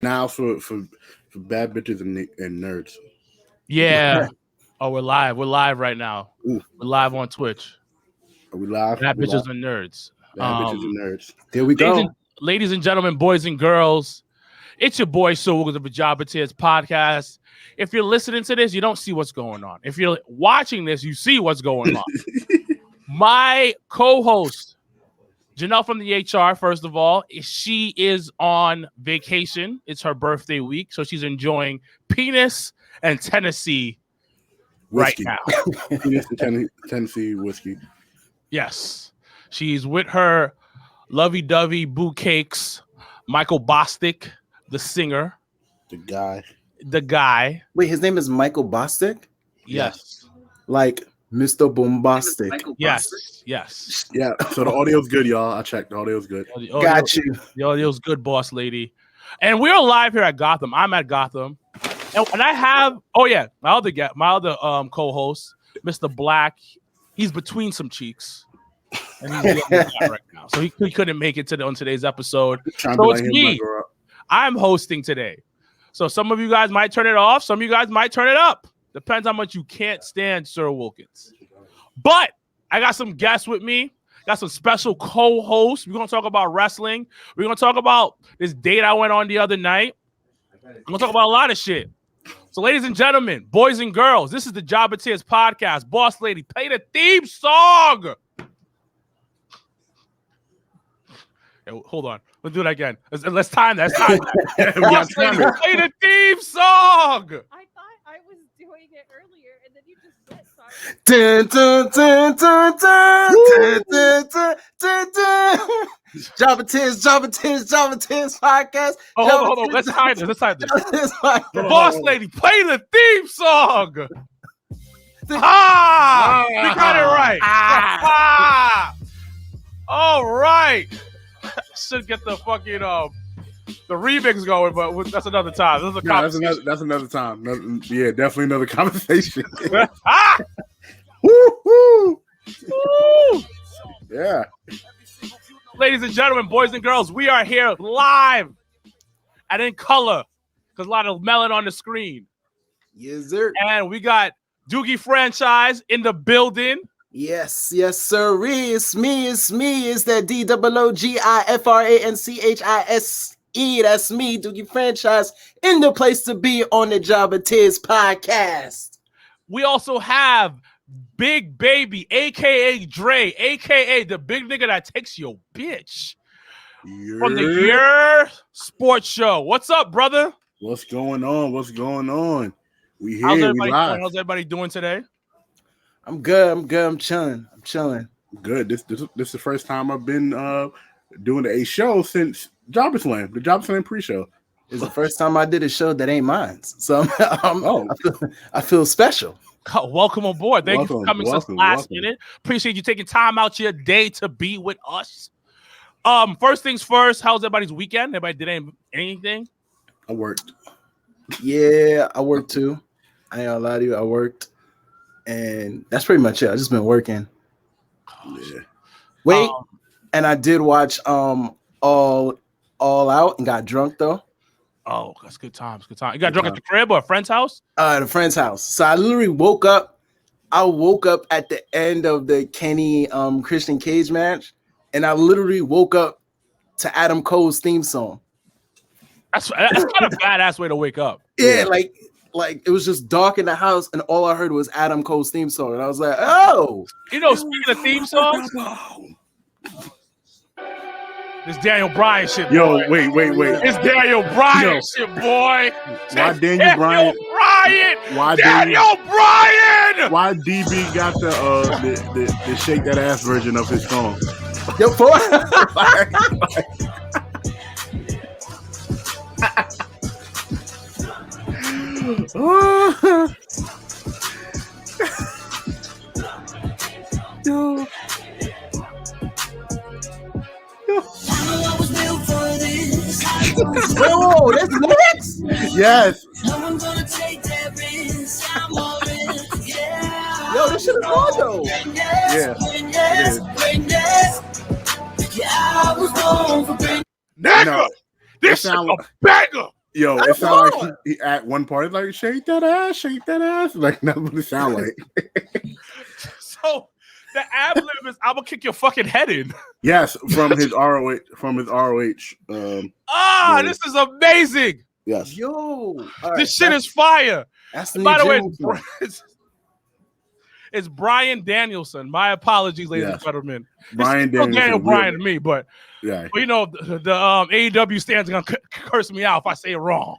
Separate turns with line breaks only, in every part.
Now for bad bitches and nerds.
Yeah. Oh, we're live. We're live right now.
Ooh.
We're live on Twitch.
Are we live?
Bad bitches and nerds.
Bad bitches and nerds.
There we go.
Ladies and gentlemen, boys and girls, it's your boy Sue with the Job of Tears podcast. If you're listening to this, you don't see what's going on. If you're watching this, you see what's going on. My co-host, Janelle from the HR, first of all, she is on vacation. It's her birthday week, so she's enjoying penis and Tennessee
whiskey.
right now.
Penis and Tennessee whiskey.
Yes. She's with her lovey-dovey boo cakes, Michael Bosstick, the singer. The guy.
Wait, his name is Michael Bosstick?
Yes.
Like Mr. Bombastic.
Yes.
Yeah. So the audio's good, y'all. I checked. The audio's good.
Got you.
The audio's good, boss lady. And we're live here at Gotham. I'm at Gotham. And I have, my other co-host, Mr. Black. He's between some cheeks. And he's right now. So he couldn't make it on today's episode. So it's me. I'm hosting today. So some of you guys might turn it off. Some of you guys might turn it up. Depends how much you can't stand Sir Wilkins. But I got some guests with me. Got some special co-hosts. We're going to talk about wrestling. We're going to talk about this date I went on the other night. We're going to talk about a lot of shit. So ladies and gentlemen, boys and girls, this is the Job of Tears podcast. Boss lady, play the theme song. Hey, hold on. Let's do that again. Let's time that. Boss lady, play the theme song.
I thought I was doing it earlier, and then you just said sorry.
Dun, dun, dun, dun, dun, dun, dun, dun, dun. Job of Tears podcast.
Hold on. Let's time this. Boss lady, play the theme song. We got it right. All right. Should get the fucking the remix going, but that's another time. That's
another time. Definitely another conversation.
Woo!
Yeah.
Ladies and gentlemen, boys and girls, we are here live and in color because a lot of melon on the screen.
Yes, sir.
And we got Doogie Franchise in the building.
Yes, sir. It's me. It's that DOOGIFRANCHISE. That's me, Doogie Franchise, in the place to be on the Job of Tears podcast.
We also have Big Baby, a.k.a. Dre, a.k.a. the big nigga that takes your bitch.
Yeah.
From the Year Sports Show. What's up, brother?
What's going on? We here.
How's
everybody
doing today?
I'm good. I'm chilling.
Good. This is the first time I've been doing a show since Jobber Slam, the Jobber Slam pre-show.
It's the first time I did a show that ain't mine, so I feel special.
Welcome aboard. Thank you for coming since last minute. Appreciate you taking time out your day to be with us. First things first, how's everybody's weekend? Everybody did anything?
I worked.
Yeah, I worked too. I ain't gonna lie to you, I worked. And that's pretty much it. I just been working.
Yeah.
Wait, and I did watch All Out and got drunk though.
Oh, that's good times. You got drunk at the crib or a friend's house?
At a friend's house. So I literally woke up. I woke up at the end of the Kenny Christian Cage match, and I literally woke up to Adam Cole's theme song.
That's kind of a badass way to wake up.
Yeah, like it was just dark in the house, and all I heard was Adam Cole's theme song, and I was like, "Oh,
speaking of theme songs, this Daniel Bryan shit, boy.
Yo, wait.
It's Daniel Bryan shit, boy.
Why Daniel Bryan?
Daniel Bryan?
Why DB got the shake that ass version of his song?
Yo, Whoa, that's lyrics?
Yes.
Yo, this shit is hard though.
Yeah.
Nigga, this is a banger.
Yo, it
That's
sounded like
hard.
he at one part like shake that ass. Like that's what it sound like.
So the ad lib is I'm gonna kick your fucking head in.
Yes, from his ROH. Yeah.
This is amazing.
Yes.
Yo, all right,
This shit is fire.
That's the
By the way,
new gym.
it's Brian Danielson. My apologies, ladies and
Yes.
gentlemen.
Brian
It's still
Danielson,
Daniel Bryan
really.
to me, but
Yeah.
you know the AEW stands are gonna curse me out if I say it wrong.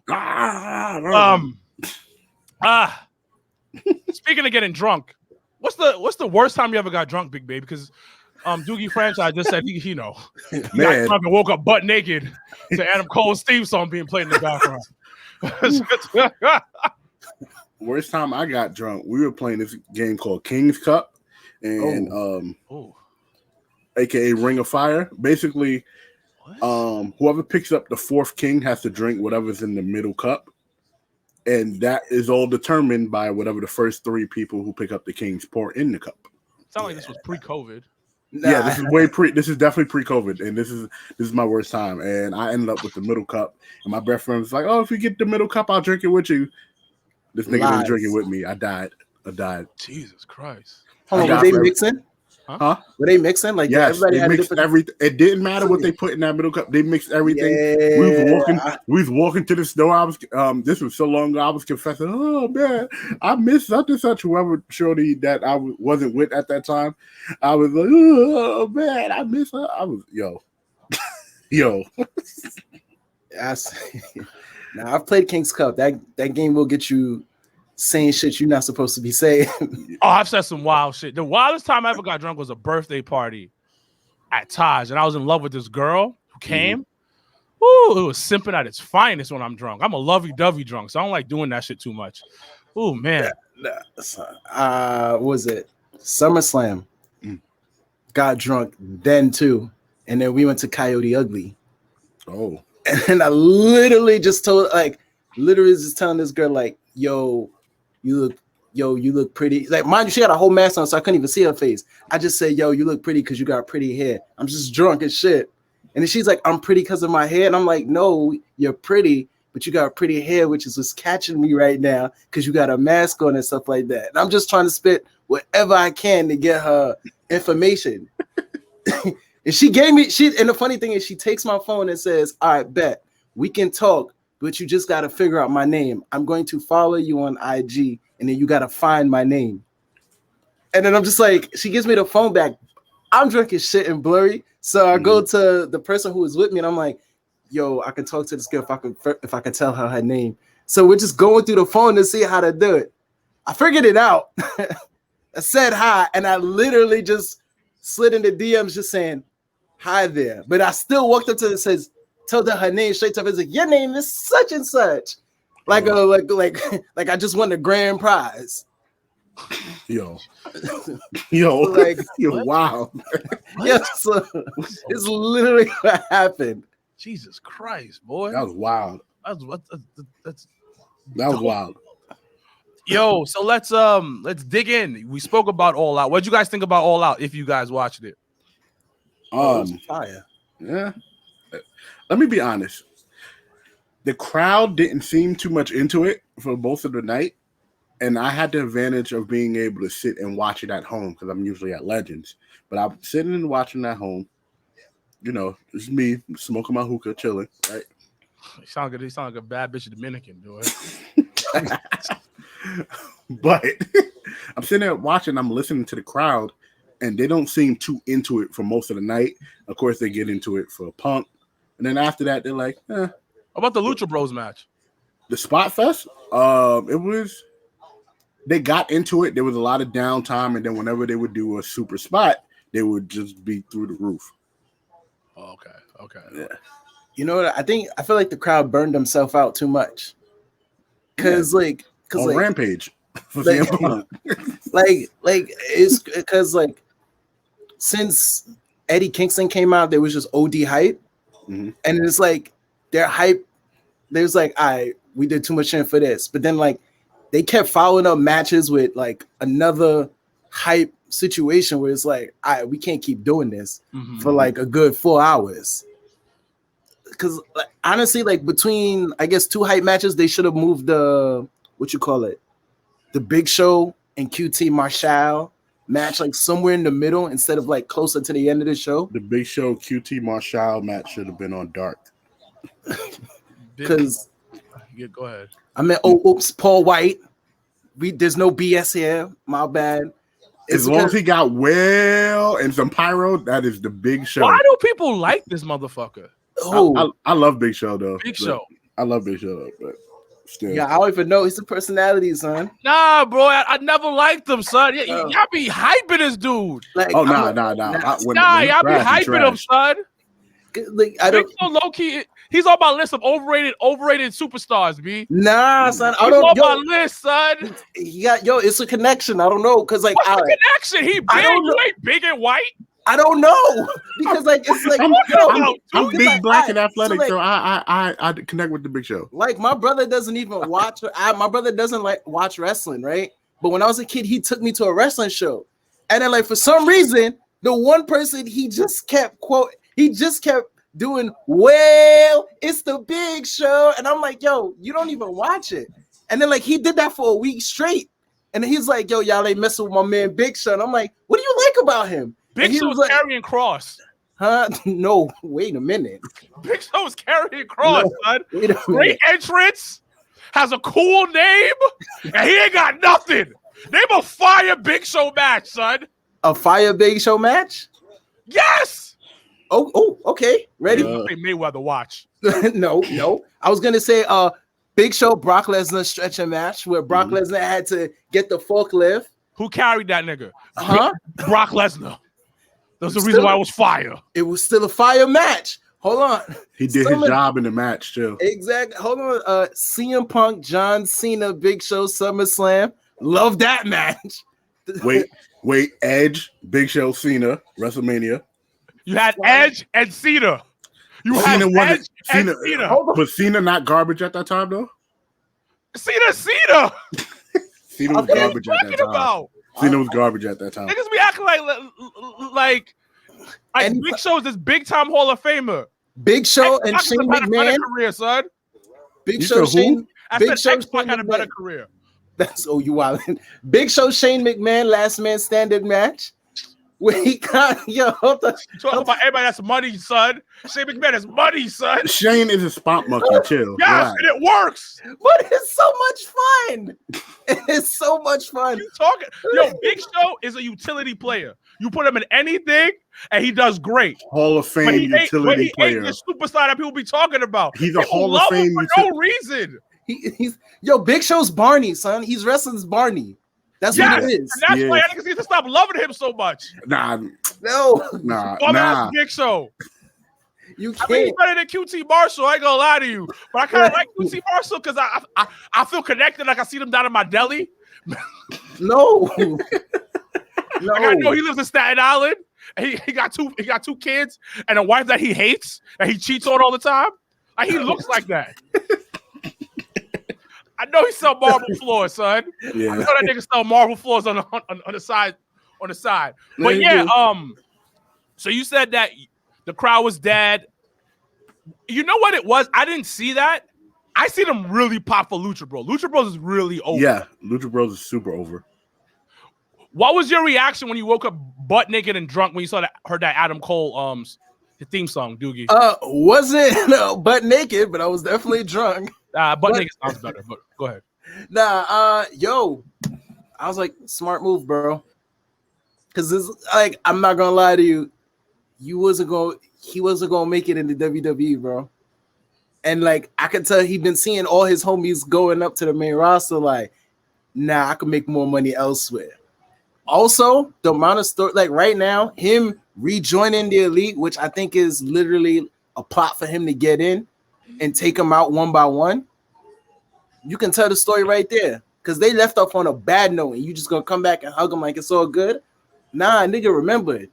Speaking of getting drunk, what's the worst time you ever got drunk, Big Baby? Because Doogie Franchise just said he got
Man,
drunk and woke up butt naked to Adam Cole's theme song being played in the background.
worst time I got drunk, we were playing this game called King's Cup, and
Oh.
aka Ring of Fire. Basically,
What?
whoever picks up the fourth king has to drink whatever's in the middle cup, and that is all determined by whatever the first three people who pick up the kings pour in the cup.
Sound like this was pre-COVID.
Yeah, this is This is definitely pre-COVID, and this is my worst time. And I ended up with the middle cup, and my best friend was like, "Oh, if you get the middle cup, I'll drink it with you." This nigga didn't drink it with me. I died.
Jesus Christ.
Hold on,
I
were they
got-
mixing?
Huh?
Were they mixing? Like
Yes,
everybody
they
had a
mixed
different.
everything. It didn't matter what they put in that middle cup. They mixed everything.
Yeah,
We was walking to the store. I was this was so long ago. I was confessing, oh man, I miss such and such. Whoever shorty that I wasn't with at that time, I was like, oh man, I miss her. I was yo.
Now I've played King's Cup. That game will get you saying shit you're not supposed to be saying.
Oh, I've said some wild shit. The wildest time I ever got drunk was a birthday party at Taj, and I was in love with this girl who came. Ooh, it was simping at its finest when I'm drunk. I'm a lovey-dovey drunk, so I don't like doing that shit too much. Ooh, man.
What was it SummerSlam? Got drunk then too, and then we went to Coyote Ugly.
Oh,
And I literally just telling this girl like, yo, you look pretty. Like, mind you, she had a whole mask on, so I couldn't even see her face. I just said, yo, you look pretty because you got pretty hair. I'm just drunk as shit. And then she's like, I'm pretty because of my hair. And I'm like, no, you're pretty, but you got pretty hair, which is what's catching me right now because you got a mask on and stuff like that. And I'm just trying to spit whatever I can to get her information. And she gave me, and the funny thing is she takes my phone and says, all right, bet, we can talk, but you just got to figure out my name. I'm going to follow you on IG, and then you got to find my name. And then I'm just like, she gives me the phone back. I'm drunk as shit and blurry. So I go to the person who was with me, and I'm like, yo, I can talk to this girl if I can tell her her name. So we're just going through the phone to see how to do it. I figured it out. I said hi, and I literally just slid in the DMs just saying, hi there. But I still walked up to her and says, told her name straight to her. It's like, your name is such and such. Like I just won the grand prize.
yo,
Like,
yo, wow.
yeah, so it's literally what happened.
Jesus Christ, boy.
That was wild.
That's
That was wild.
Yo, so let's dig in. We spoke about All Out. What'd you guys think about All Out if you guys watched it?
Fire.
Yeah. Let me be honest. The crowd didn't seem too much into it for most of the night. And I had the advantage of being able to sit and watch it at home because I'm usually at Legends. But I'm sitting and watching at home. You know, it's me smoking my hookah, chilling, right?
You sound good. You sound like a bad bitch Dominican, dude.
But I'm sitting there watching, I'm listening to the crowd, and they don't seem too into it for most of the night. Of course, they get into it for Punk. And then after that, they're like,
How about the Lucha Bros match?
The Spot Fest, they got into it. There was a lot of downtime, and then whenever they would do a super spot, they would just be through the roof.
Oh, okay.
Yeah.
You know what? I feel like the crowd burned themselves out too much. Cause
On Rampage.
like, it's because like since Eddie Kingston came out, there was just OD hype.
Mm-hmm.
And it's like their hype, there's like, all right, we did too much shit for this. But then like they kept following up matches with like another hype situation where it's like, all right, we can't keep doing this for like a good 4 hours. because honestly, like between I guess two hype matches, they should have moved the the Big Show and QT Marshall match like somewhere in the middle instead of like closer to the end of the show.
The Big Show QT Marshall match should have been on Dark.
Because
Yeah, go ahead.
I mean, oops, Paul White. There's no BS here. My bad.
As long as he got well and some pyro, that is the Big Show.
Why do people like this motherfucker?
I love Big Show though.
Big Show.
I love Big Show though, but still.
Yeah, I don't even know. He's a personality, son.
Nah, bro, I never liked him, son. Y'all be hyping this dude.
Like,
Oh
I'm
nah.
Y'all be hyping him, son.
Like I
Big
don't.
Show low key. He's on my list of overrated superstars, B.
Nah, son. I
He's
don't.
on
Yo,
my list, son.
it's a connection. I don't know, cause like
What's the connection? He big.
don't know.
You ain't big and white.
I don't know because like it's like
I'm big,
like,
black, and athletic,
so, like,
so I connect with the Big Show.
like my brother doesn't even watch. My brother doesn't like watch wrestling, right? But when I was a kid, he took me to a wrestling show, and then like for some reason, the one person he just kept doing, well, it's the Big Show, and I'm like, yo, you don't even watch it, and then like he did that for a week straight, and then he's like, yo, y'all ain't messing with my man Big Show, and I'm like, what do you like about him?
Big
And he
Show
was
was
like,
carrying cross.
huh? No, wait a minute.
Big Show was carrying cross,
No,
son.
Wait a minute.
Great entrance. Has a cool name, and he ain't got nothing. Name a fire Big Show match, son.
A Fire Big Show match?
Yes.
Oh, okay. Ready?
Hey, Mayweather, watch.
No. I was gonna say Big Show Brock Lesnar stretcher match where Brock Lesnar had to get the forklift.
Who carried that nigga?
Huh?
Brock Lesnar. That's the reason why it was fire.
It was still a fire match. Hold on.
He did his job in the match too.
Exactly. Hold on. CM Punk, John Cena, Big Show, SummerSlam. Love that match.
Wait, Edge, Big Show, Cena, WrestleMania.
You had Edge and Cena. You had Edge and Cena.
Was Cena not garbage at that time though?
Cena.
Cena was
Okay.
garbage at that
Talking
time.
about
Cena was garbage at that time.
niggas be acting like
And-
Big Show is this big time Hall of Famer.
Big Show and
X-Pac
Shane
had a better
McMahon.
career, son.
Big
You
Show,
said who?
Shane.
I
Big
said
Show,
X-Pac
Shane
had a better
McMahon.
career.
That's you wildin'. Big Show, Shane McMahon, last man standing match. Where he got hold on.
Talking about everybody that's money, son. Shane McMahon is money, son.
Shane is a spot monkey. Chill.
Yes,
Relax.
and it works.
But it's so much fun. It's so much fun.
You talking? Yo, Big Show is a utility player. You put him in anything, and he does great.
Hall of
But
Fame
he ain't
utility player.
the superstar that people be talking about.
He's a
People
Hall of
love him
Fame
for no reason.
He's Big Show's Barney, son. He's wrestling's Barney. That's
Yes,
what it
and
is.
that's why
Yes.
I niggas need to stop loving him so much.
Nah.
No,
Big Show.
you
I mean, he's
can't.
better than QT Marshall. I ain't gonna lie to you, but I kind of like QT Marshall because I feel connected. Like I see them down in my deli.
No.
Like I know he lives in Staten Island. And he got two kids and a wife that he hates and he cheats on all the time. Like he looks like that. I know he sell marble floors, son.
Yeah.
I know that nigga sell marble floors on the side. But yeah, so you said that the crowd was dead. You know what it was? I didn't see that. I see them really pop for Lucha Bros. Lucha Bros is really over.
Yeah, Lucha Bros is super over.
What was your reaction when you woke up butt naked and drunk when you heard that Adam Cole the theme song, Doogie?
Wasn't butt naked, but I was definitely drunk.
Butt naked sounds better, but go ahead.
Nah, I was like, smart move, bro. Cause this, like, I'm not gonna lie to you, he wasn't gonna make it in the WWE, bro. And like, I could tell he'd been seeing all his homies going up to the main roster, like, nah, I could make more money elsewhere. Also, the amount of story, like right now, him rejoining the Elite, which I think is literally a plot for him to get in and take them out one by one. You can tell the story right there because they left off on a bad note and you just gonna come back and hug him like it's all good. Nah, nigga, remember,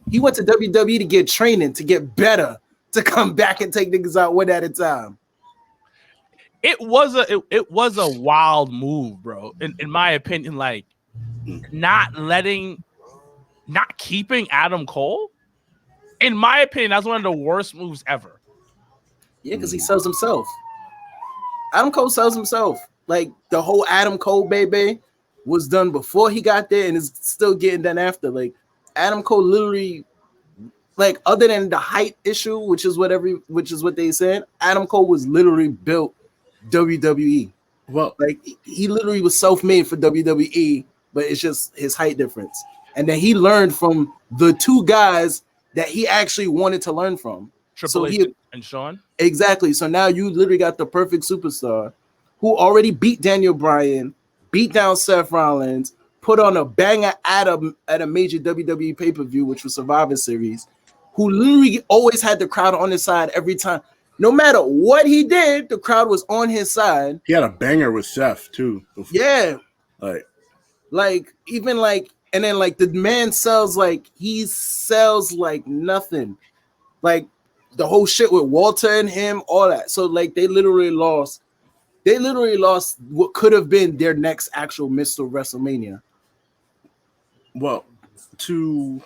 he went to WWE to get training, to get better, to come back and take niggas out one at a time.
It was a wild move, bro. In my opinion, like not keeping Adam Cole. In my opinion, that's one of the worst moves ever.
Yeah, because he sells himself. Adam Cole sells himself. Like the whole Adam Cole baby was done before he got there and is still getting done after. Like Adam Cole literally, like other than the height issue, which is what they said, Adam Cole was literally built WWE.
Well,
Like he literally was self-made for WWE, but it's just his height difference. And then he learned from the two guys that he actually wanted to learn from.
Triple H
he,
and Shawn.
Exactly. So now you literally got the perfect superstar who already beat Daniel Bryan, beat down Seth Rollins, put on a banger at a major WWE pay-per-view, which was Survivor Series, who literally always had the crowd on his side every time. No matter what he did, the crowd was on his side.
he had a banger with Seth too.
Yeah.
Like
Even like, and then like the man sells like nothing. Like the whole shit with Walter and him, all that. So like they literally lost what could have been their next actual Mr. WrestleMania.
well, to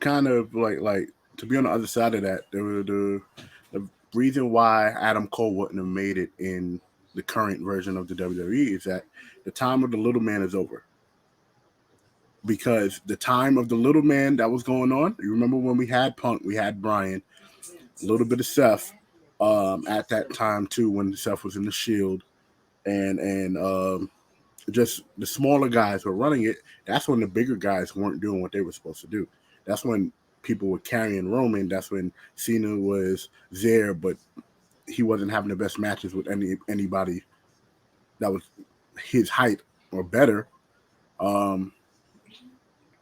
kind of like to be on the other side of that, the reason why Adam Cole wouldn't have made it in the current version of the WWE is that the time of the little man is over. Because the time of the little man that was going on, you remember when we had Punk, we had Bryan, a little bit of Seth at that time too, when Seth was in the Shield, and just the smaller guys were running it. That's when the bigger guys weren't doing what they were supposed to do. That's when people were carrying Roman. That's when Cena was there, but he wasn't having the best matches with anybody that was his height or better.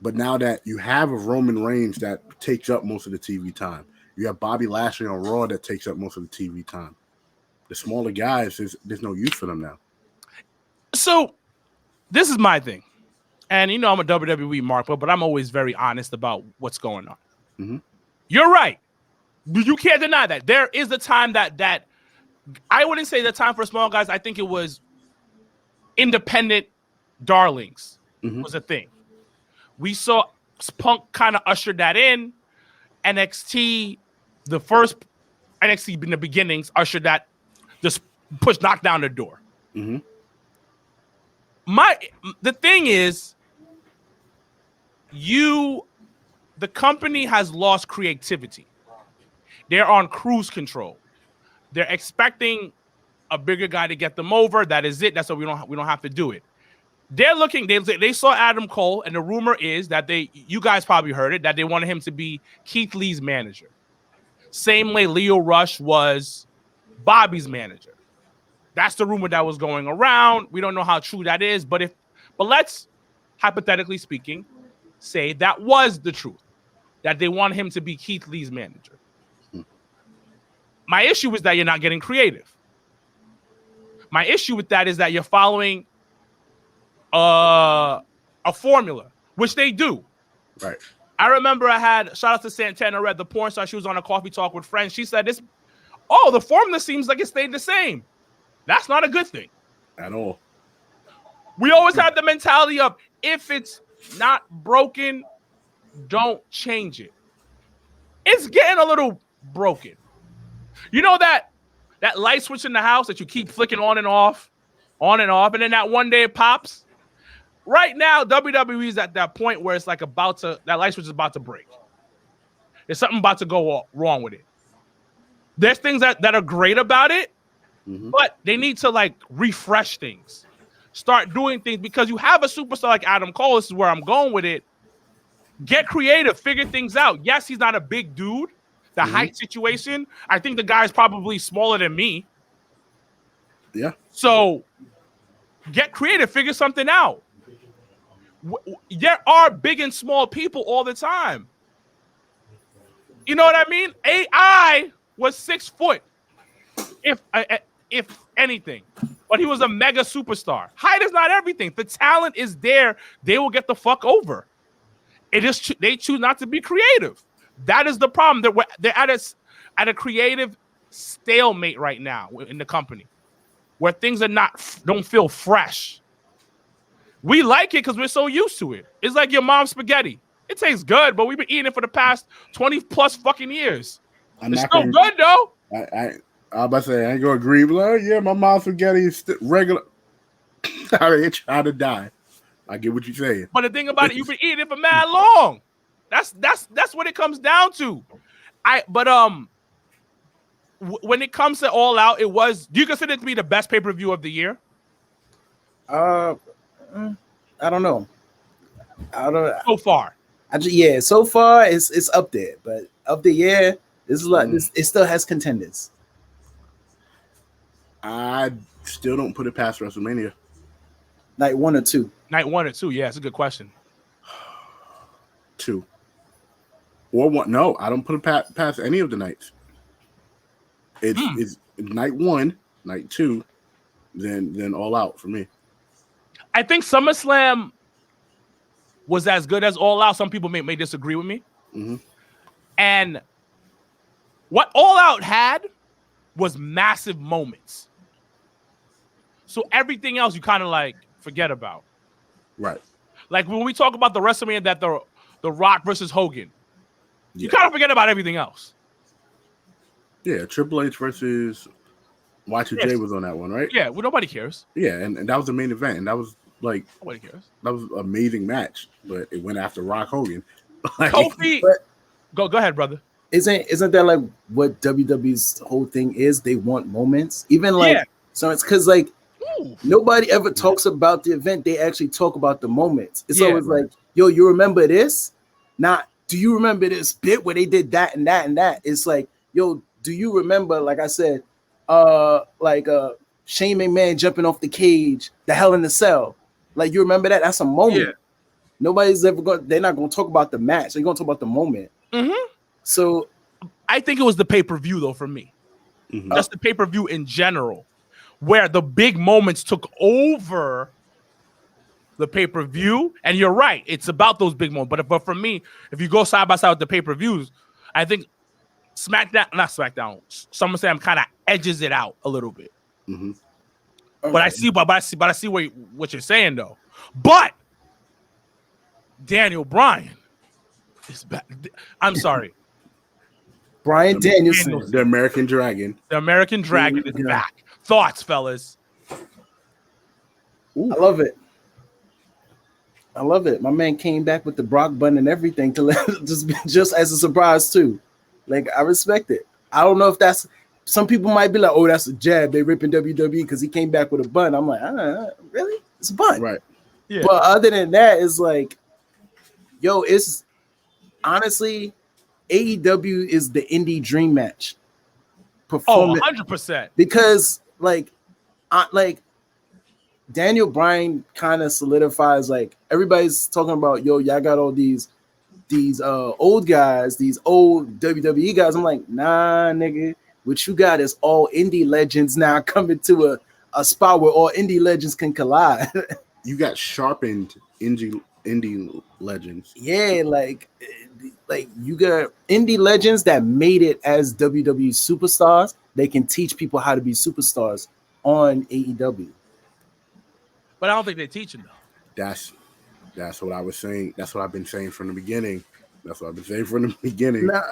But now that you have a Roman Reigns that takes up most of the TV time, you have Bobby Lashley on Raw that takes up most of the TV time. The smaller guys, there's no use for them now.
So this is my thing. And you know I'm a WWE mark, but I'm always very honest about what's going on.
Mm-hmm.
You're right. You can't deny that. There is the time that I wouldn't say the time for small guys. I think it was independent darlings was a thing. We saw Punk kind of ushered that in. NXT, the first NXT in the beginnings, ushered that, just knocked down the door.
Mm-hmm.
The thing is, the company has lost creativity. They're on cruise control. They're expecting a bigger guy to get them over. That is it. That's why we don't have to do it. They're looking. They saw Adam Cole, and the rumor is that you guys probably heard it, that they wanted him to be Keith Lee's manager. Same way Leo Rush was Bobby's manager. That's the rumor that was going around. We don't know how true that is, but let's, hypothetically speaking, say that was the truth, that they want him to be Keith Lee's manager. My issue is that you're not getting creative. My issue with that is that you're following a formula, which they do.
Right.
I remember shout out to Santana Red, the porn star. She was on a coffee talk with friends. She said the formula seems like it stayed the same. That's not a good thing.
At all.
We always have the mentality of, if it's not broken, don't change it. It's getting a little broken. You know that light switch in the house that you keep flicking on and off, and then that one day it pops? Right now, WWE is at that point where it's like that light switch is about to break. There's something about to go wrong with it. There's things that are great about it, but they need to like refresh things. Start doing things, because you have a superstar like Adam Cole. This is where I'm going with it. Get creative, figure things out. Yes, he's not a big dude. The height situation, I think the guy's probably smaller than me.
Yeah.
So get creative, figure something out. There are big and small people all the time. You know what I mean? AI was 6 foot, if anything, but he was a mega superstar. Height is not everything. The talent is there. They will get the fuck over. They choose not to be creative. That is the problem. They're at a creative stalemate right now in the company, where things don't feel fresh. We like it because we're so used to it. It's like your mom's spaghetti. It tastes good, but we've been eating it for the past 20 plus fucking years. It's still good though.
I was about to say I ain't gonna agree. But like, yeah, my mom's spaghetti is regular. I ain't trying to die. I get what you're saying.
But the thing about it, you've been eating it for mad long. That's what it comes down to. When it comes to All Out, it was. Do you consider it to be the best pay-per-view of the year?
I don't know.
So far.
So far it's up there, but of the year, this is like this. It still has contenders.
I still don't put it past WrestleMania.
Night 1 or 2.
Night 1 or 2, yeah, it's a good question.
2 or 1. No, I don't put it past any of the nights. It's night 1, night 2, then All Out for me.
I think SummerSlam was as good as All Out. Some people may disagree with me.
Mm-hmm.
And what All Out had was massive moments. So everything else you kind of like forget about.
Right.
Like when we talk about the WrestleMania that the Rock versus Hogan, you kind of forget about everything else.
Yeah, Triple H versus Y2J was on that one, right?
Yeah, well, nobody cares.
Yeah, and that was the main event, and that was like
Nobody cares.
that was an amazing match, but it went after Rock Hogan. Like,
Kofi, go ahead, brother.
Isn't that like what WWE's whole thing is? They want moments, even like so. It's because like nobody ever talks about the event. They actually talk about the moments. It's always like, yo, you remember this? Not, do you remember this bit where they did that and that and that? It's like, yo, do you remember? Like I said, Shane McMahon jumping off the cage, the Hell in the Cell. Like, you remember that? That's a moment.
Yeah.
Nobody's ever going. They're not going to talk about the match. They're going to talk about the moment.
Mm-hmm.
So,
I think it was the pay-per-view though for me.
Mm-hmm.
Just the pay-per-view in general, where the big moments took over the pay-per-view. And you're right, it's about those big moments. But for me, if you go side by side with the pay-per-views, I think SummerSlam kind of edges it out a little bit.
Mm-hmm.
okay.
But I see what you're saying though. But Daniel Bryan is back. I'm sorry.
Bryan Danielson.
The American Dragon.
The American Dragon is back. Thoughts, fellas?
I love it. I love it. My man came back with the Brock bun and everything to just as a surprise too. Like, I respect it. I don't know if that's, some people might be like, oh, that's a jab. They ripping WWE because he came back with a bun. I'm like, really? It's a bun.
Right.
Yeah.
But other than that, it's like, yo, it's honestly, AEW is the indie dream match.
Oh, 100%.
Because like Daniel Bryan kind of solidifies, like, everybody's talking about, yo, y'all got all these old guys, these old WWE guys. I'm like, nah, nigga, what you got is all indie legends now coming to a spot where all indie legends can collide.
You got sharpened indie legends.
Yeah, like you got indie legends that made it as WWE superstars. They can teach people how to be superstars on AEW.
But I don't think they're teaching though.
That's what I was saying. That's what I've been saying from the beginning. Nah,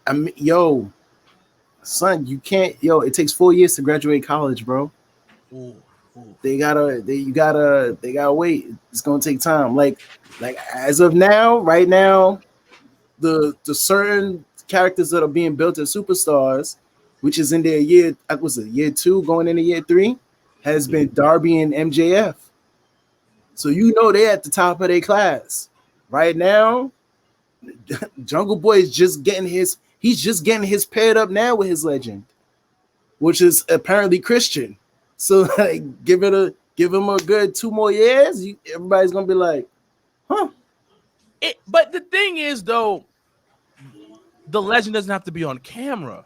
I mean, yo, son, you can't. Yo, it takes 4 years to graduate college, bro.
Ooh.
They gotta wait. It's gonna take time. Like as of now, right now, the certain characters that are being built as superstars, which is in their year 2 going into year 3, has been Darby and MJF. So you know they're at the top of their class. Right now, Jungle Boy is just getting his paired up now with his legend, which is apparently Christian. So like, give him a good 2 more years, everybody's gonna be like, huh.
But the thing is, though, the legend doesn't have to be on camera.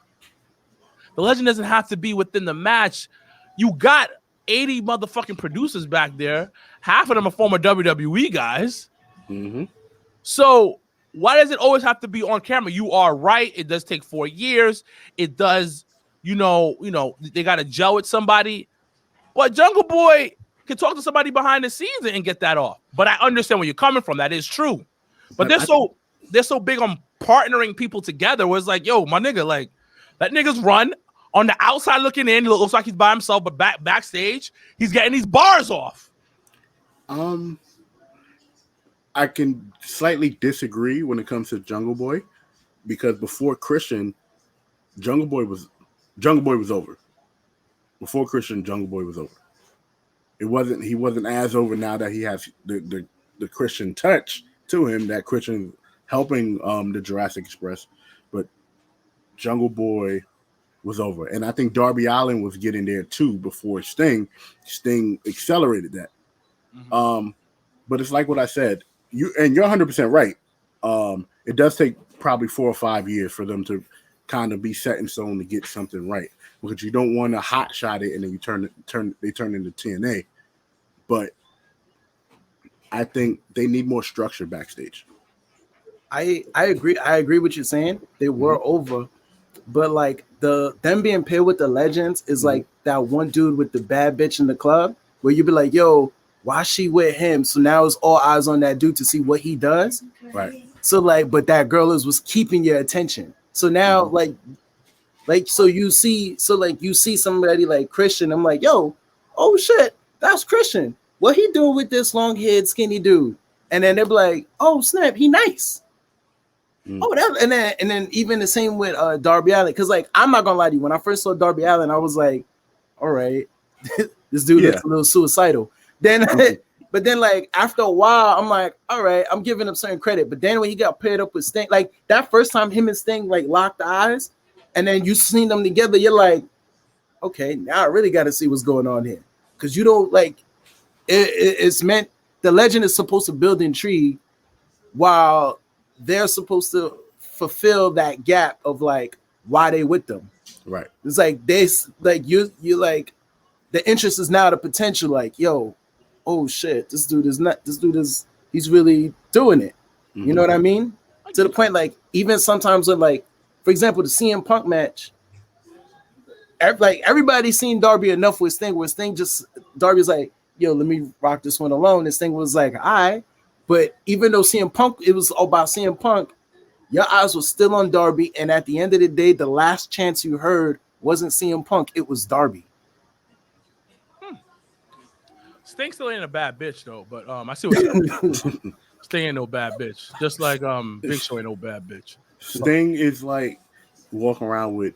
The legend doesn't have to be within the match. You got 80 motherfucking producers back there. Half of them are former WWE guys.
Mm-hmm.
So why does it always have to be on camera? You are right. It does take 4 years. It does, you know, they got to gel with somebody. But Jungle Boy can talk to somebody behind the scenes and get that off. But I understand where you're coming from. That is true. But they're so big on partnering people together where it's like, yo, my nigga, like, let niggas run On the outside looking in, it looks like he's by himself, but backstage, he's getting these bars off.
I can slightly disagree when it comes to Jungle Boy, because before Christian, Jungle Boy was over. Before Christian, Jungle Boy was over. He wasn't as over now that he has the Christian touch to him, that Christian helping the Jurassic Express, but Jungle Boy was over. And I think Darby Allin was getting there too before Sting. Sting accelerated that. Mm-hmm. But it's like what I said. You're 100% right. It does take probably 4 or 5 years for them to kind of be set in stone to get something right, because you don't want to hot shot it and then they turn into TNA. But I think they need more structure backstage.
I agree. I agree with you saying they were over, but like them being paired with the legends is like that one dude with the bad bitch in the club where you be like, yo, why she with him? So now it's all eyes on that dude to see what he does.
Right.
So like, but that girl was keeping your attention. So now so you see somebody like Christian. I'm like, yo, oh shit, that's Christian. What he doing with this long-haired skinny dude? And then they're like, oh snap, he nice. Oh, that, and then even the same with Darby Allin, because like I'm not gonna lie to you, when I first saw Darby Allin, I was like, all right, this dude looks a little suicidal. Then, but then like after a while, I'm like, all right, I'm giving him certain credit. But then when he got paired up with Sting, like that first time him and Sting like locked eyes, and then you seen them together, you're like, okay, now I really got to see what's going on here, because you don't like it's meant the legend is supposed to build intrigue while they're supposed to fulfill that gap of like why they with them.
Right. It's
like this, like you like the interest is now the potential. Like, yo, oh shit, this dude is he's really doing it. Mm-hmm. You know what I mean? To the point, like even sometimes with like, for example, the CM Punk match. Like everybody's seen Darby enough with Sting, where Sting Darby's like, yo, let me rock this one alone. This thing was like, all right. But even though CM Punk, it was all about CM Punk, your eyes were still on Darby. And at the end of the day, the last chance you heard wasn't CM Punk, it was Darby.
Sting still ain't a bad bitch though, but I see what you're saying. Sting ain't no bad bitch. Just like Big Show ain't no bad bitch.
Sting is like walking around with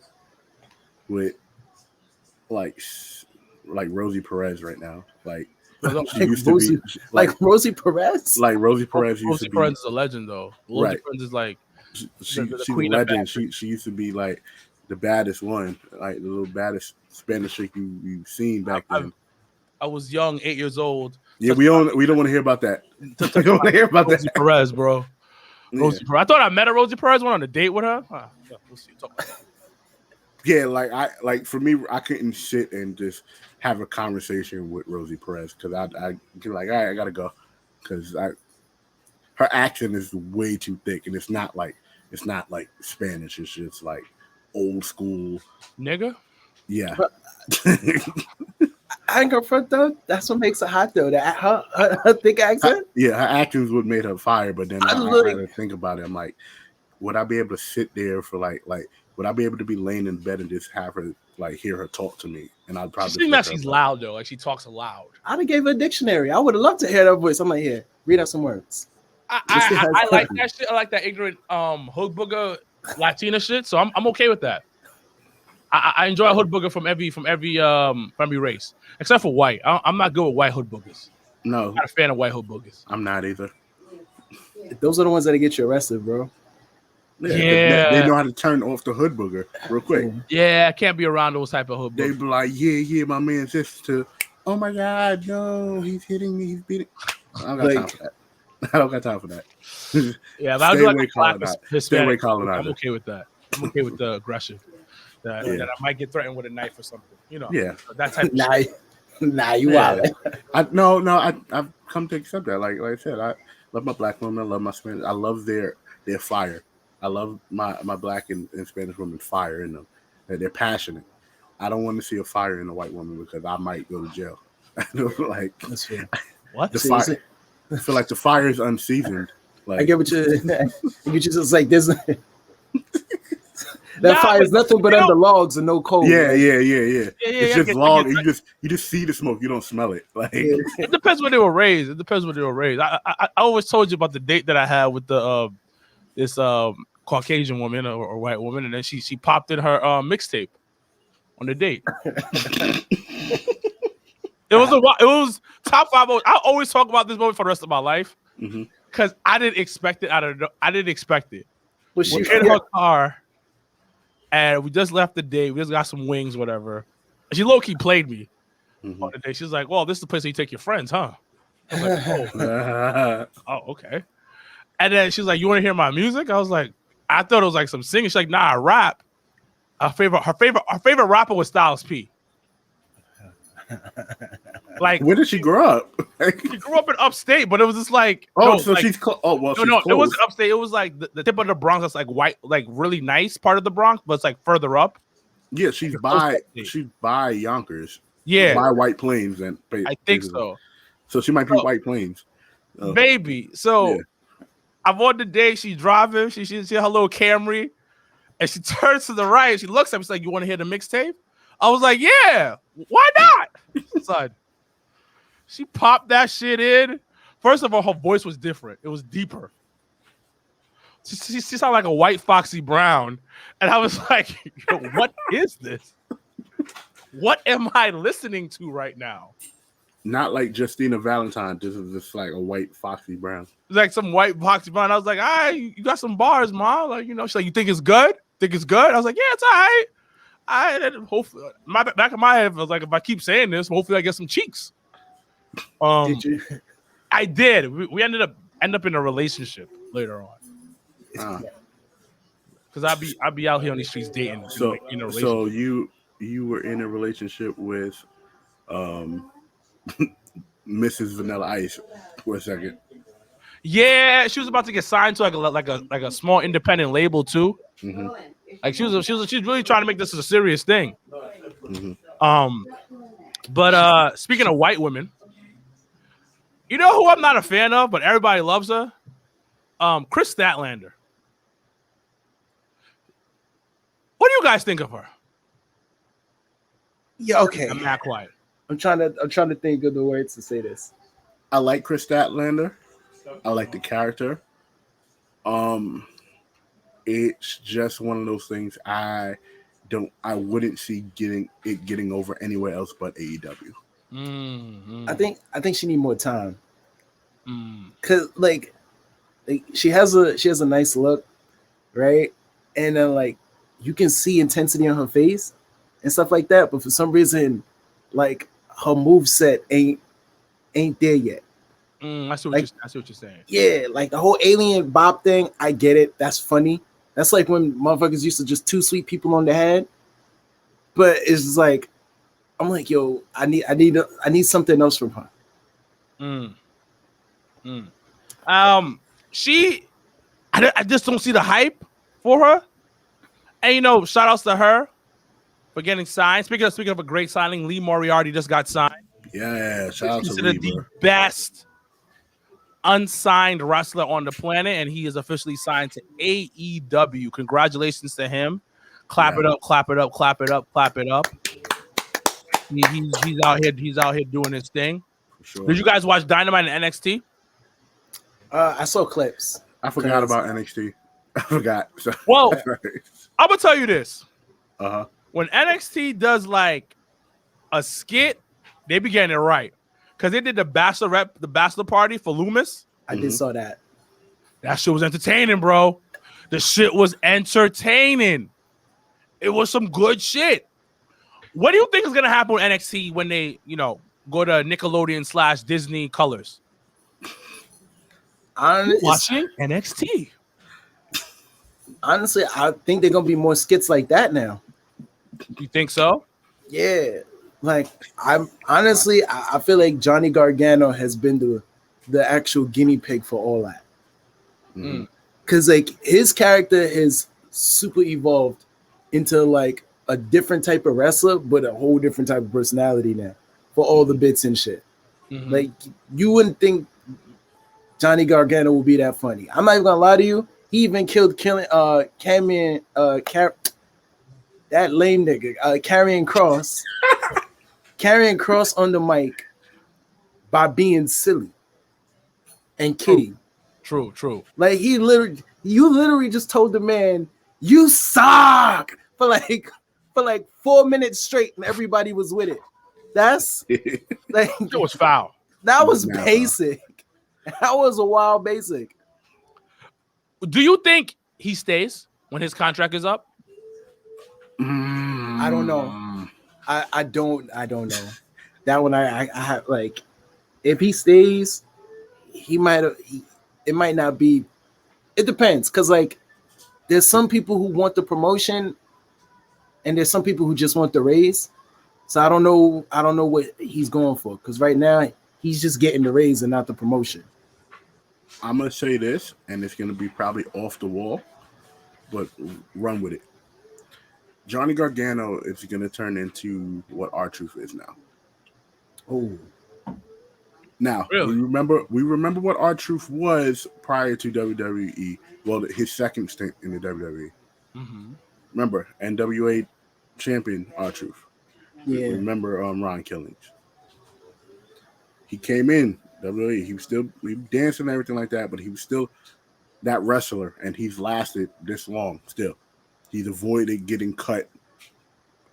like Rosie Perez right now. Like she used to be
like Rosie Perez.
Like Rosie Perez used
Rosie
to be.
Perez is a legend though. Rosie Perez is like
she's a
queen
legend. She used to be like the baddest one, like the little baddest Spanish chick you've seen back then.
I was young, 8 years old.
Yeah, we don't want to hear about that. We don't want to hear about
Rosie
that.
Perez, bro.
Yeah.
Rosie Perez. I thought I met a Rosie Perez. Went on a date with her. Yeah, we'll see.
Yeah, like for me, I couldn't sit and just have a conversation with Rosie Perez because I get like, all right, I gotta go because her accent is way too thick and it's not like Spanish. It's just like old school
nigga.
Yeah.
I ain't gonna front though. That's what makes it hot though. That her thick accent.
Her actions would make her fire, but then I had to think about it. I'm like, would I be able to sit there for like would I be able to be laying in bed and just have her like hear her talk to me? And I'd probably
think that she's loud though. Like she talks loud.
I'd have gave her a dictionary. I would have loved to hear that voice. I'm like, here, read out some words.
I like that shit. I like that ignorant hood booger Latina shit. So I'm okay with that. I enjoy a hood booger from every race, except for white. I'm not good with white hood boogers.
No,
I'm not a fan of white hood boogers.
I'm not either.
Those are the ones that get you arrested, bro.
Yeah.
They know how to turn off the hood booger real quick.
Yeah, I can't be around those type of hood boogers.
They be like, yeah, my man's just to, oh my God, no, he's hitting me, he's beating. I don't got time for that. I don't got time for that.
Yeah, but I do like the black Hispanic.
I'm
okay with that. I'm okay with the aggression. That I might get threatened with a knife or something. You know.
Yeah.
That type of shit.
Nah, you wild.
I've come to accept that. Like I said, I love my black women. I love my Spanish. I love their fire. I love my black and Spanish women fire in them. They're passionate. I don't want to see a fire in a white woman because I might go to jail. Like
what?
The fire. I feel like the fire is unseasoned. Like
I get what you just like. There's That fire is nothing but
you know-
under logs and no cold.
Yeah,
right?
yeah.
Yeah,
It's
I
just
get
log.
that.
You just see the smoke. You don't smell it. Like
Yeah.
It depends where they were raised. It depends where they were raised. I always told you about the date that I had with the this Caucasian woman or white woman, and then she popped in her mixtape on the date. It was top 5. I always talk about this moment for the rest of my life
Mhm.
because I didn't expect it. I didn't expect it.
Was she
We're in her car, and we just left the date. We just got some wings, whatever. And she low key played me
Mhm.
on the day. She was like, "Well, this is the place where you take your friends, huh?" I was like, "Oh, okay." And then she's like, "You want to hear my music?" I was like, "I thought it was like some singing." She's like, "Nah, I rap." Her favorite rapper was Styles P. Like,
Where did she grow up?
she grew up in upstate, but it was just like,
Oh,
no,
so
like,
she's close. Oh, well,
no,
she's
no,
close.
it wasn't upstate. It was like the tip of the Bronx. That's like white, like really nice part of the Bronx, but it's like further up.
Yeah, she's
It's close
by
to upstate.
she's by Yonkers.
Yeah,
By White Plains, and
I think so.
So she might be
So-
White Plains.
Maybe. So
Yeah.
I'm on the day. She's driving. She her little Camry, and she turns to the right. She looks at me. She's like, "You want to hear the mixtape?" I was like, "Yeah, why not?" Son, she popped that shit in. First of all, her voice was different. It was deeper. She sounded like a white Foxy Brown, and I was like, "Yo, what is this? What am I listening to right now?"
Not like Justina Valentine. This is just like a white Foxy Brown.
It's like some white Foxy Brown. I was like, "All right, you got some bars, mom." Like, you know, she's like, "You think it's good? Think it's good?" I was like, "Yeah, it's all right." Hopefully, back in my head, I was like, if I keep saying this, hopefully I get some cheeks.
Did you?
I did. We end up in a relationship later on
Uh,
because I'd be out here on these streets dating.
so
in a relationship.
so you were in a relationship with Mrs. Vanilla Ice for a second.
Yeah, she was about to get signed to like a small independent label too.
Mhm.
Like she's really trying to make this a serious thing.
Mhm.
But speaking of white women, you know who I'm not a fan of, but everybody loves her? Chris Statlander. What do you guys think of her?
Yeah. Okay.
I'm not quiet.
I'm trying to think of the words to say this.
I like Chris Statlander. I like the character. It's just one of those things I wouldn't see getting over anywhere else but AEW.
Mm-hmm.
I think she need more time.
Mm.
Cause like she has a nice look, right? And then like you can see intensity on her face and stuff like that, but for some reason, like her moveset ain't there yet.
I see
Like-
what you're saying.
Yeah, like the whole alien Bob thing, I get it. That's funny. That's like when motherfuckers used to just two sweet people on the head. But it's just like, I'm like, yo, I need something else from her.
I just don't see the hype for her. And you know, shout outs to her for getting signed. Speaking of a great signing, Lee Moriarty just got signed.
Yeah, shout out to
Considered the
Reaver.
best unsigned wrestler on the planet, and he is officially signed to AEW. Congratulations to him. Clap
Yeah.
it up, clap it up, clap it up, clap it up. He's out here doing his thing.
For sure.
Did you guys watch Dynamite and NXT?
I saw clips.
I forgot about NXT. I forgot. So,
Well, I'm gonna tell you this.
uh-huh.
When NXT does like a skit, they be getting it right. Because they did the bachelor party for Loomis.
I did saw that.
That shit was entertaining, bro. The shit was entertaining. It was some good shit. What do you think is gonna happen with NXT when they, go to Nickelodeon / Disney colors? Watching NXT.
Honestly, I think they're gonna be more skits like that now.
You think so?
Yeah, like I'm honestly, I feel like Johnny Gargano has been the actual guinea pig for all that.
Mhm.
Because like his character has super evolved into like a different type of wrestler, but a whole different type of personality now for all the bits and shit.
Mhm.
Like you wouldn't think Johnny Gargano would be that funny. I'm not even gonna lie to you. He even killed that lame nigga, carrying Cross on the mic by being silly and kidding.
True.
Like you literally just told the man, you suck for like 4 minutes straight, and everybody was with it. That's like
It was foul.
that was
Nah,
basic. That was a wild basic.
Do you think he stays when his contract is up?
I don't know. I don't know. That one I have like, if he stays, he might have. It might not be. It depends, because like there's some people who want the promotion, and there's some people who just want the raise. So I don't know what he's going for, because right now he's just getting the raise and not the promotion.
I'm gonna say this, and it's gonna be probably off the wall, but run with it. Johnny Gargano is gonna turn into what R-Truth is now.
Oh,
Now
Really?
we remember what R-Truth was prior to WWE. Well, his second stint in the WWE.
Mm-hmm.
Remember NWA champion R-Truth.
yeah.
Remember Ron Killings. He came in WWE. He was dancing and everything like that, but he was still that wrestler, and he's lasted this long still. He's avoided getting cut,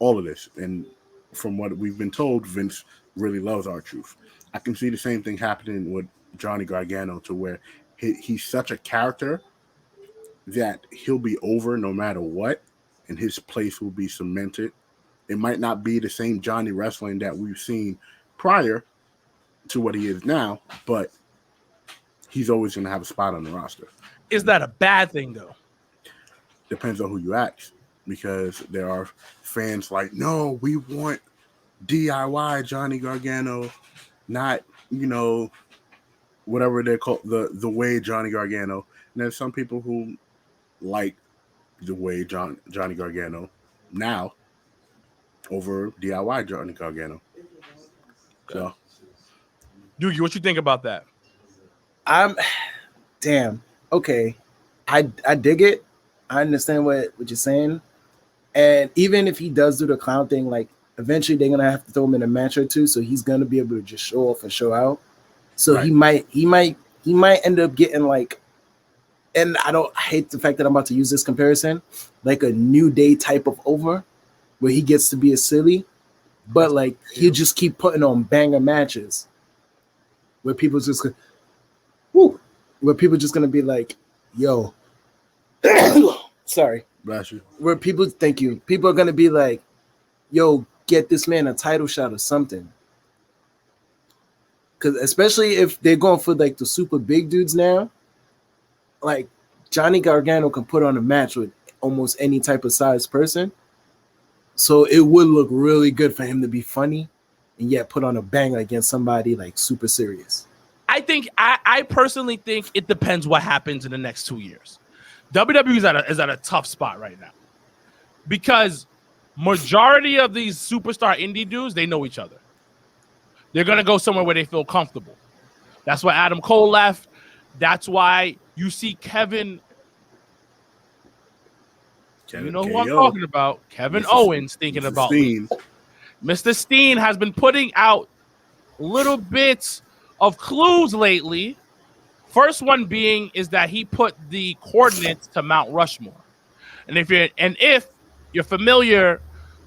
all of this. And from what we've been told, Vince really loves R-Truth. I can see the same thing happening with Johnny Gargano, to where he's such a character that he'll be over no matter what, and his place will be cemented. It might not be the same Johnny wrestling that we've seen prior to what he is now, but he's always going to have a spot on the roster.
Is that a bad thing though?
Depends on who you ask, because there are fans like, no, we want DIY Johnny Gargano, not, whatever they're called, the way Johnny Gargano. And there's some people who like the way Johnny Gargano now over DIY Johnny Gargano. So,
Doogie, what you think about that?
Damn. Okay. I dig it. I understand what you're saying. And even if he does do the clown thing, like eventually they're gonna have to throw him in a match or two, so he's gonna be able to just show off and show out. So
right.
he might end up getting like, and I hate the fact that I'm about to use this comparison, like a New Day type of over, where he gets to be a silly, but like he'll just keep putting on banger matches where people just gonna be like, yo, sorry.
bless you.
Where people, thank you. People are gonna be like, yo, get this man a title shot or something. Because especially if they're going for like the super big dudes now, like Johnny Gargano can put on a match with almost any type of size person. So it would look really good for him to be funny and yet put on a banger against somebody like super serious.
I personally think it depends what happens in the next 2 years. WWE is at a tough spot right now, because majority of these superstar indie dudes, they know each other. They're gonna go somewhere where they feel comfortable. That's why Adam Cole left. That's why you see Kevin. You know who I'm talking about? Kevin Owens thinking about
Steen.
Mr. Steen has been putting out little bits of clues lately. First one being is that he put the coordinates to Mount Rushmore. And if you're familiar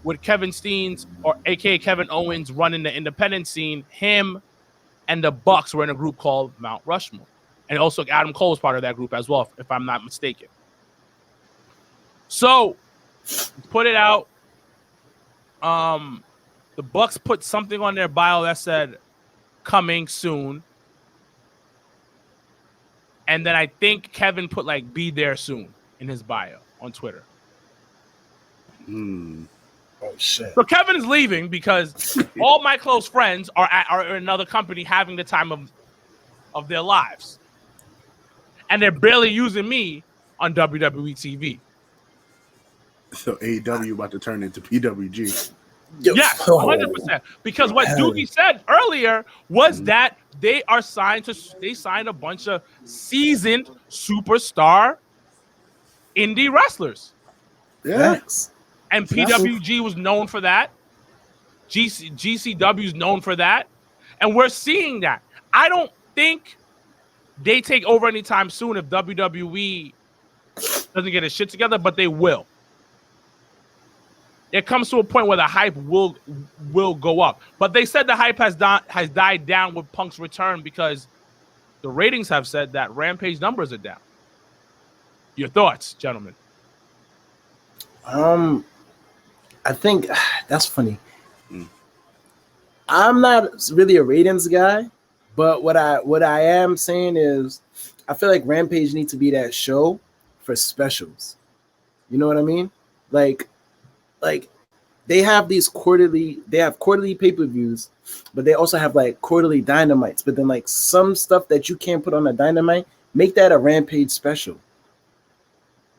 with Kevin Steen's, or aka Kevin Owens, running the independent scene, him and the Bucks were in a group called Mount Rushmore. And also Adam Cole is part of that group as well, if I'm not mistaken. So put it out. The Bucks put something on their bio that said coming soon. And then I think Kevin put like be there soon in his bio on Twitter.
Oh shit.
So Kevin is leaving because all my close friends are in another company having the time of their lives. And they're barely using me on WWE TV.
So AEW about to turn into PWG.
Yes, 100%. Because what Doogie said earlier was that they signed a bunch of seasoned superstar indie wrestlers.
Yeah.
Facts.
And PWG was known for that. GCW is known for that. And we're seeing that. I don't think they take over anytime soon if WWE doesn't get his shit together, but they will. It comes to a point where the hype will go up. But they said the hype has died down with Punk's return because the ratings have said that Rampage numbers are down. Your thoughts, gentlemen?
I think that's funny. I'm not really a ratings guy, but what I am saying is I feel like Rampage needs to be that show for specials. You know what I mean? Like they have quarterly pay-per-views, but they also have like quarterly Dynamites. But then like some stuff that you can't put on a Dynamite, make that a Rampage special.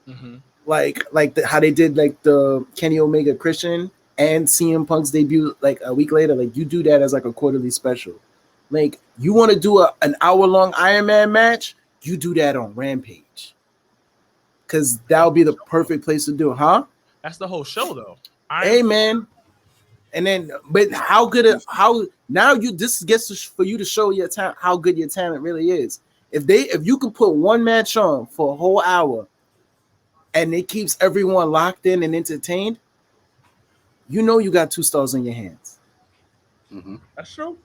Mm-hmm.
Like how they did like the Kenny Omega Christian and CM Punk's debut like a week later. Like you do that as like a quarterly special. Like you want to do an hour-long Iron Man match, you do that on Rampage. Because that would be the perfect place to do it, huh?
That's the whole show, though.
Hey, man. And then, but this gets for you to show your talent, how good your talent really is. If you can put one match on for a whole hour and it keeps everyone locked in and entertained, you know you got 2 stars in your hands.
Mm-hmm.
That's true.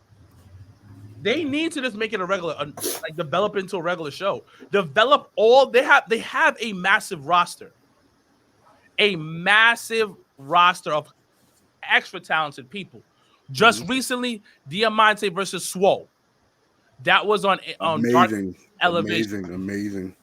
They need to just make it a regular, like develop into a regular show. Develop all they have a massive roster of extra talented people. Just recently, Diamante versus Swole. That was on Dark Elevation.
Amazing.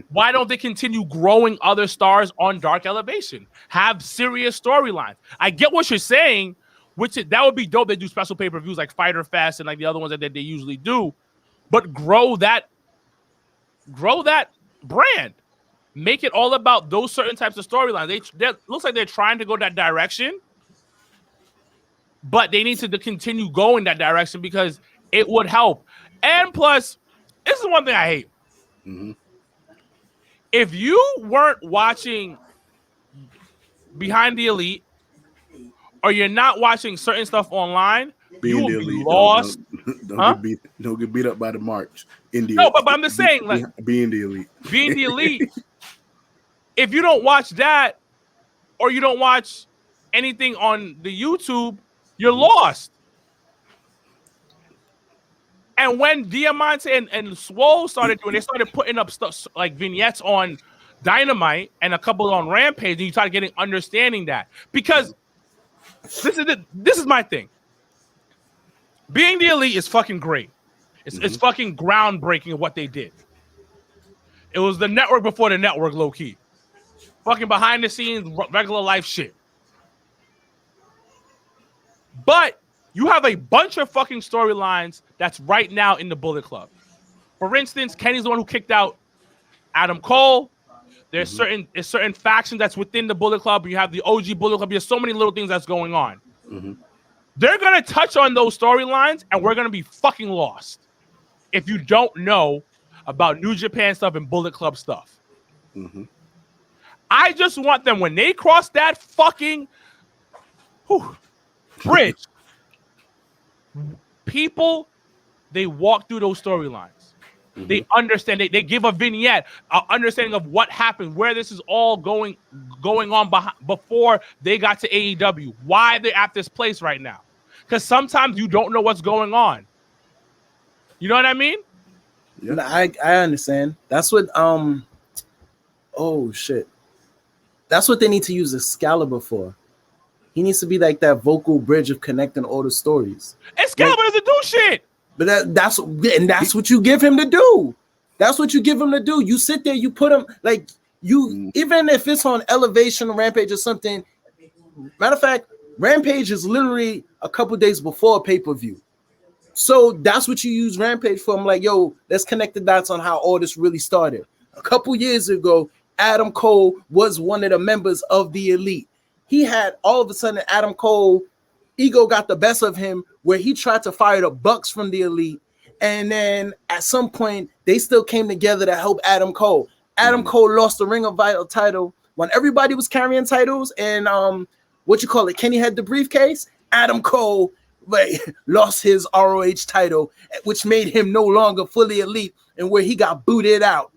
Why don't they continue growing other stars on Dark Elevation? Have serious storylines. I get what you're saying. That would be dope. They do special pay-per-views like Fyter Fest and like the other ones that they usually do, but grow that brand. Make it all about those certain types of storylines. They looks like they're trying to go that direction, but they need to continue going that direction because it would help. And plus, this is one thing I hate.
Mm-hmm.
If you weren't watching Behind the Elite, or you're not watching certain stuff online, you will be lost.
Don't get beat up by the marks.
No, but I'm just saying, like
being the elite.
Being the elite. If you don't watch that, or you don't watch anything on the YouTube, you're lost. And when Diamante and Swole started putting up stuff like vignettes on Dynamite and a couple on Rampage, and you started getting understanding that because. This is my thing. Being the Elite is fucking great. It's fucking groundbreaking of what they did. It was the network before the network, low key. Fucking behind the scenes, regular life shit. But you have a bunch of fucking storylines that's right now in the Bullet Club. For instance, Kenny's the one who kicked out Adam Cole. There's certain factions that's within the Bullet Club. You have the OG Bullet Club. There's so many little things that's going on.
Mm-hmm.
They're going to touch on those storylines, and we're going to be fucking lost if you don't know about New Japan stuff and Bullet Club stuff.
Mm-hmm.
I just want them, when they cross that fucking bridge, people, they walk through those storylines. Mm-hmm. They understand. They give a vignette, an understanding of what happened, where this is all going on before they got to AEW. Why they're at this place right now? Because sometimes you don't know what's going on. You know what I mean?
Yeah. I understand. That's what oh shit. That's what they need to use Excalibur for. He needs to be like that vocal bridge of connecting all the stories.
Excalibur doesn't do shit.
But that's what you give him to do. That's what you give him to do. You sit there, you put him like you, even if it's on Elevation, Rampage, or something. Matter of fact, Rampage is literally a couple days before a pay-per-view. So that's what you use Rampage for. I'm like, yo, let's connect the dots on how all this really started. A couple years ago, Adam Cole was one of the members of the Elite. He had all of a sudden Adam Cole ego got the best of him where he tried to fire the Bucks from the Elite. And then at some point, they still came together to help Adam Cole. Adam Cole lost the Ring of Vital title when everybody was carrying titles and Kenny had the briefcase. Adam Cole lost his ROH title, which made him no longer fully elite, and where he got booted out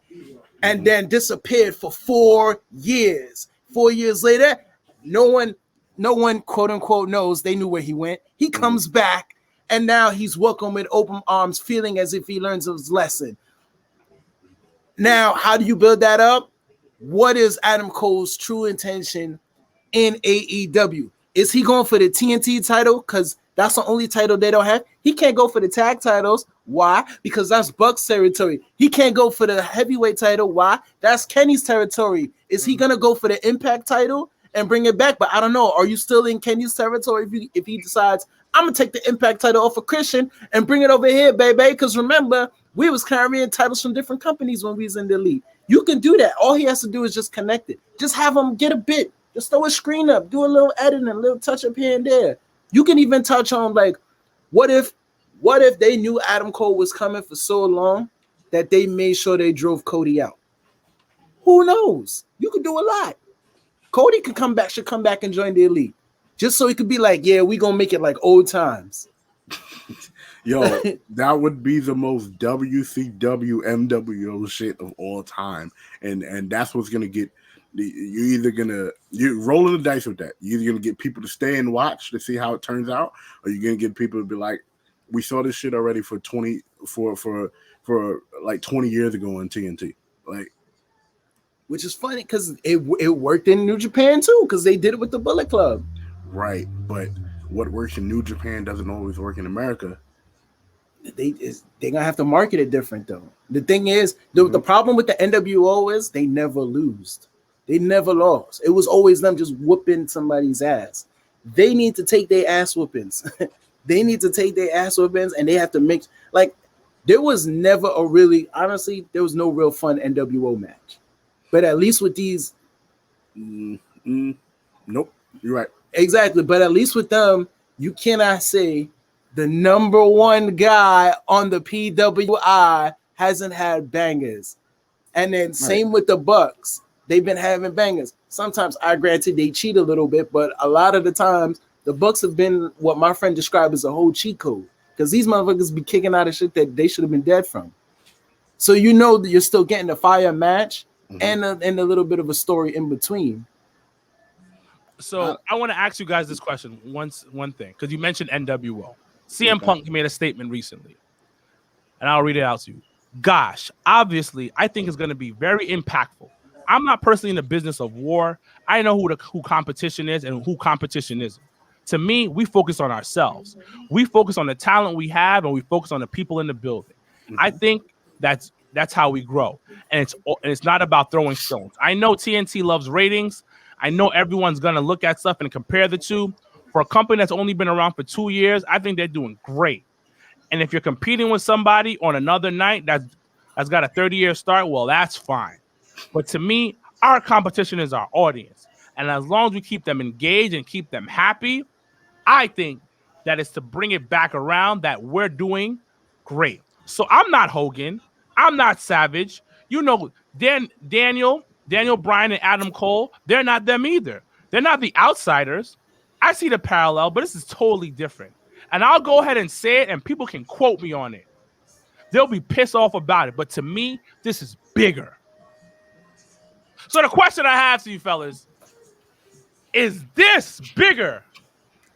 and then disappeared for 4 years. 4 years later, no one quote unquote knows. They knew where he went. He comes back, and now he's welcomed with open arms, feeling as if he learns his lesson. Now, how do you build that up? What is Adam Cole's true intention in AEW? Is he going for the TNT title? Because that's the only title they don't have. He can't go for the tag titles. Why? Because that's Buck's territory. He can't go for the heavyweight title. Why? That's Kenny's territory. Is he going to go for the Impact title and bring it back? But I don't know. Are you still in Kenny's territory if he decides, I'm going to take the Impact title off of Christian and bring it over here, baby? Because remember, we was carrying titles from different companies when we was in the league. You can do that. All he has to do is just connect it. Just have him get a bit. Just throw a screen up. Do a little editing, a little touch up here and there. You can even touch on, like, what if they knew Adam Cole was coming for so long that they made sure they drove Cody out? Who knows? You could do a lot. Cody should come back and join the elite. Just so he could be like, yeah, we gonna make it like old times.
Yo, that would be the most WCW MWO shit of all time. And that's what's gonna get you're rolling the dice with that. You're either gonna get people to stay and watch to see how it turns out, or you're gonna get people to be like, we saw this shit already for like 20 years ago on TNT. Like,
which is funny because it worked in New Japan too, because they did it with the Bullet Club.
Right, but what works in New Japan doesn't always work in America.
They're gonna have to market it different though. The thing is, the problem with the NWO is they never lose. They never lost. It was always them just whooping somebody's ass. They need to take their ass whoopings. They need to take their ass whoopings, and they have to make, like, there was never there was no real fun NWO match. But at least with these,
nope, you're right.
Exactly. But at least with them, you cannot say the number one guy on the PWI hasn't had bangers. And then same with the Bucks. They've been having bangers. Sometimes, granted, they cheat a little bit, but a lot of the times, the Bucks have been what my friend described as a whole cheat code. Because these motherfuckers be kicking out of shit that they should have been dead from. So you know that you're still getting a fire match and a little bit of a story in between.
So I want to ask you guys this question. One thing, because you mentioned NWO. CM Punk made a statement recently, and I'll read it out to you. Gosh, obviously, I think it's going to be very impactful. I'm not personally in the business of war. I know who competition is and who competition isn't. To me, we focus on ourselves. We focus on the talent we have, and we focus on the people in the building. I think that's how we grow, and it's not about throwing stones. I know TNT loves ratings. I know everyone's gonna look at stuff and compare the two. For a company that's only been around for 2 years, I think they're doing great. And if you're competing with somebody on another night that's got a 30-year start, well, that's fine. But to me, our competition is our audience. And as long as we keep them engaged and keep them happy, I think that it's to bring it back around that we're doing great. So I'm not Hogan. I'm not Savage. You know, Daniel Bryan and Adam Cole, they're not them either. They're not the outsiders. I see the parallel, but this is totally different. And I'll go ahead and say it, and people can quote me on it. They'll be pissed off about it. But to me, this is bigger. So the question I have to you fellas, is this bigger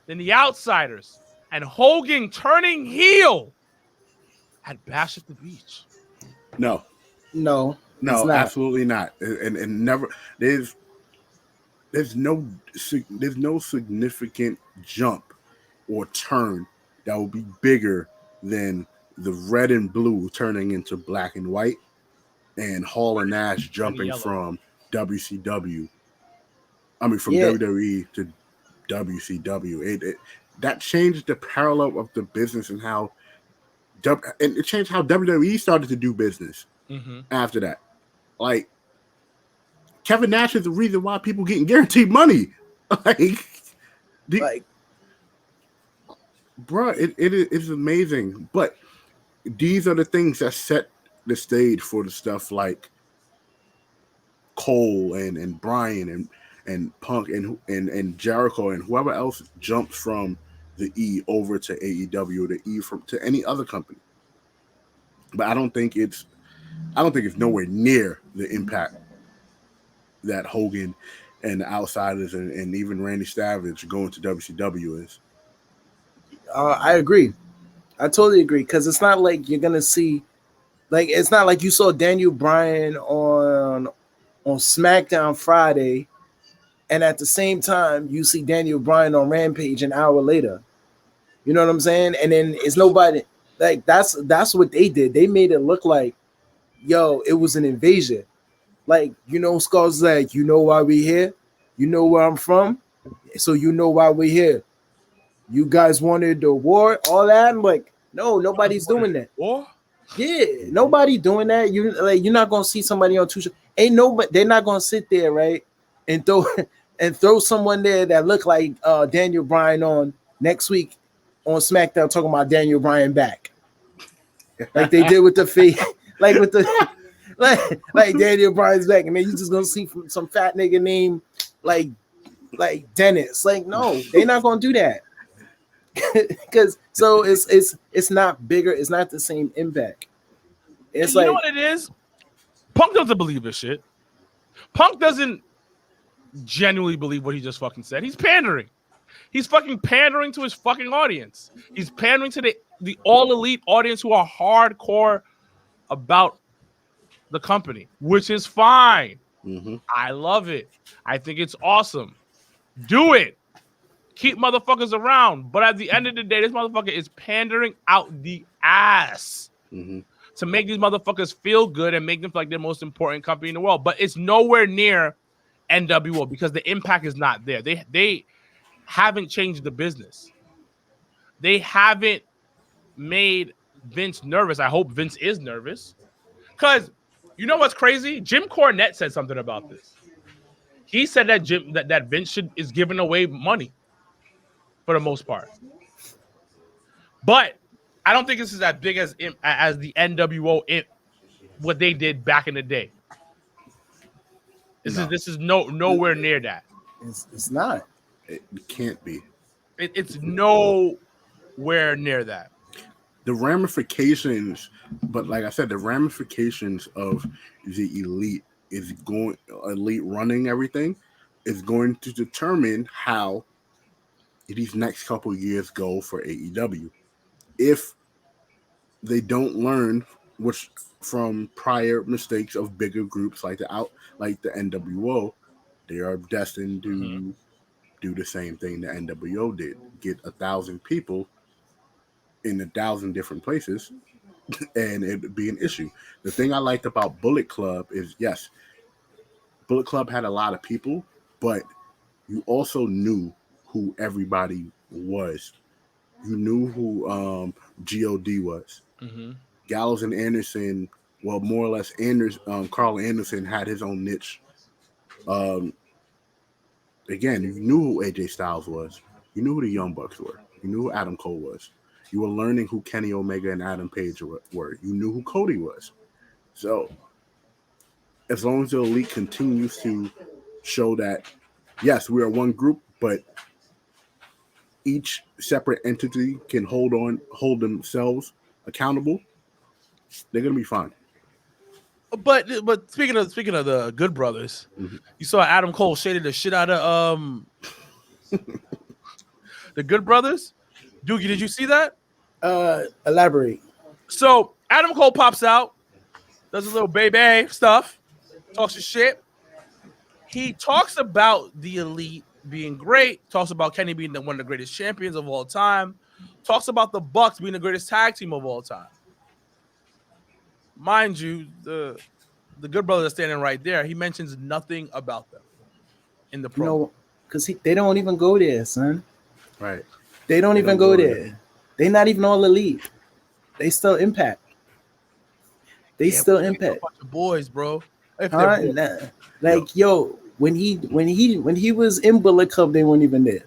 than the outsiders and Hogan turning heel at Bash at the Beach?
No, absolutely not. And never. There's no significant jump or turn that will be bigger than the red and blue turning into black and white, and Hall and Nash jumping from WCW. I mean, from WWE to WCW. That changed the parallel of the business and how, and it changed how WWE started to do business after that. Like, Kevin Nash is the reason why people getting guaranteed money. Bro, it is amazing. But these are the things that set the stage for the stuff like Cole and Bryan and Punk and Jericho and whoever else jumps from the E over to AEW, or the E from to any other company. But I don't think it's nowhere near the impact that Hogan and the Outsiders and even Randy Savage going to WCW is.
I agree. I totally agree, because it's not like you're gonna see, like, it's not like you saw Daniel Bryan on SmackDown Friday, and at the same time you see Daniel Bryan on Rampage an hour later. You know what I'm saying? And then it's nobody, like, that's what they did. They made it look like, yo, it was an invasion. Like, Skulls like, you know why we here? You know where I'm from? So you know why we're here. You guys wanted the war, all that. I'm like, no, nobody's doing that.
War?
Yeah, nobody doing that. You're not gonna see somebody on two shows. Ain't nobody. They're not gonna sit there, right, and throw someone there that look like Daniel Bryan on next week on SmackDown talking about Daniel Bryan back, like they did with the face, like with the like Daniel Bryan's back, and then you just gonna see some fat nigga named like Dennis. Like, no, they're not gonna do that. Because it's not bigger, it's not the same impact. It's
you
like,
know what it is? Punk doesn't believe this shit. Punk doesn't genuinely believe what he just fucking said. He's pandering. He's fucking pandering to his fucking audience. He's pandering to the all elite audience who are hardcore about the company, which is fine.
Mm-hmm.
I love it. I think it's awesome. Do it. Keep motherfuckers around. But at the end of the day, this motherfucker is pandering out the ass to make these motherfuckers feel good and make them feel like they're the most important company in the world. But it's nowhere near NWO because the impact is not there. They haven't changed the business. They haven't made Vince nervous. I hope Vince is nervous. Because you know what's crazy? Jim Cornette said something about this. He said that that Vince is giving away money for the most part. But I don't think this is as big as the NWO what they did back in the day. This is nowhere near that.
it's not.
It can't be.
It's nowhere near that.
The ramifications, but like I said, the ramifications of the elite running everything is going to determine how these next couple of years go for AEW. If they don't learn from prior mistakes of bigger groups like the NWO, they are destined to do the same thing the NWO did: get 1,000 people in 1,000 different places, and it'd be an issue. The thing I liked about Bullet Club is, yes, Bullet Club had a lot of people, but you also knew who everybody was. You knew who God was. Gallows and Anderson, well, more or less, Carl Anderson had his own niche. Again, you knew who AJ Styles was. You knew who the Young Bucks were. You knew who Adam Cole was. You were learning who Kenny Omega and Adam Page were. You knew who Cody was. So, as long as the elite continues to show that, yes, we are one group, but each separate entity can hold themselves accountable, they're gonna be fine.
But speaking of the Good Brothers, you saw Adam Cole shaded the shit out of the Good Brothers. Doogie, did you see that?
Elaborate.
So Adam Cole pops out, does a little baby stuff, talks his shit. He talks about the elite being great, talks about Kenny being one of the greatest champions of all time, talks about the Bucks being the greatest tag team of all time. Mind you, the Good Brothers are standing right there. He mentions nothing about them in the promo.
Because they don't even go there, son.
Right.
They don't even go there. They're not even all elite. They still Impact. They still Impact.
A bunch of boys, bro.
Yo, when he was in Bullet Club, they weren't even there.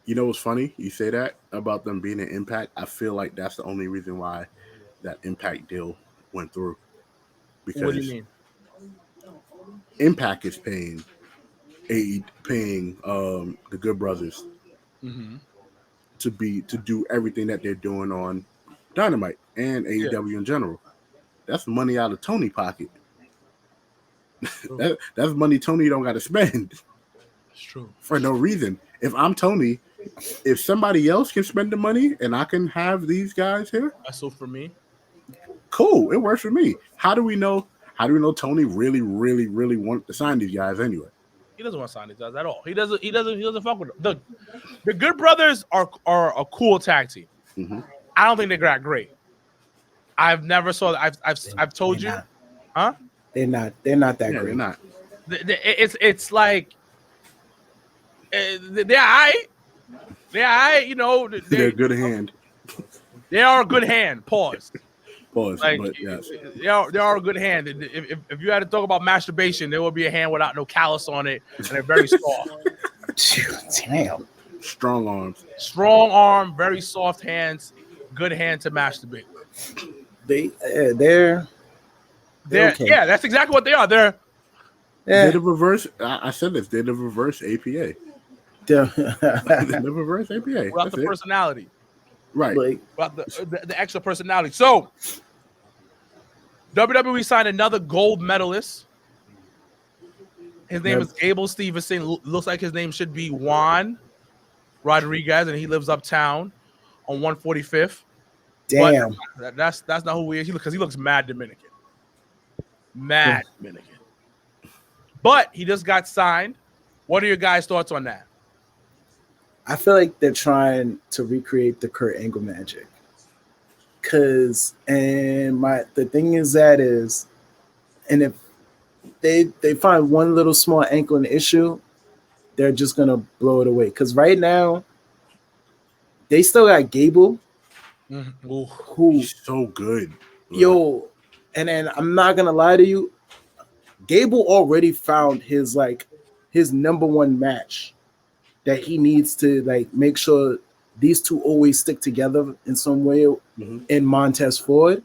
You know what's funny? You say that about them being an Impact. I feel like that's the only reason why that Impact deal went through. Because
what do you mean?
Impact is paying the Good Brothers
Mm-hmm.
to do everything that they're doing on Dynamite and AEW in general. That's money out of Tony pocket. That's money Tony don't got to spend
It's true.
for no reason. If I'm Tony, if somebody else can spend the money and I can have these guys here,
So for me,
cool. It works for me. How do we know? How do we know Tony really, really, really wanted to sign these guys anyway?
he doesn't want to sign these guys at all. He doesn't fuck with them. The Good Brothers are a cool tag team.
Mm-hmm.
I don't think they're that great. I've never saw that. I've told you,
not.
huh?
They're not that
Yeah,
great.
they're not.
It's like they're alright. They're alright. You know,
They're a good hand.
they are a good hand. Pause.
Pause.
Like
But yes,
they are a good hand. If you had to talk about masturbation, there would be a hand without no callus on it, and they're very soft.
Damn.
strong arms.
Strong arm, very soft hands, good hand to masturbate with.
They're okay.
Yeah, that's exactly what they are. They're
They're the reverse. I said this. They're the reverse APA. They're the reverse APA.
without
That's
the
it.
personality,
Right.
like
without the extra personality. So WWE signed another gold medalist. His name
Yep.
is Gable Stevenson. Looks like his name should be Juan Rodriguez, and he lives uptown on 145th.
damn.
But that's not who he is. Because he looks mad Dominican. Mad Dominican. But he just got signed. What are your guys' thoughts on that?
I feel like they're trying to recreate the Kurt Angle magic. The thing is and if they find one little small ankle in the issue, they're just gonna blow it away. Because right now, they still got Gable,
Ooh.
who
He's so good.
yo, and then I'm not gonna lie to you, Gable already found his number one match that he needs to make sure these two always stick together in some way in Montez Ford,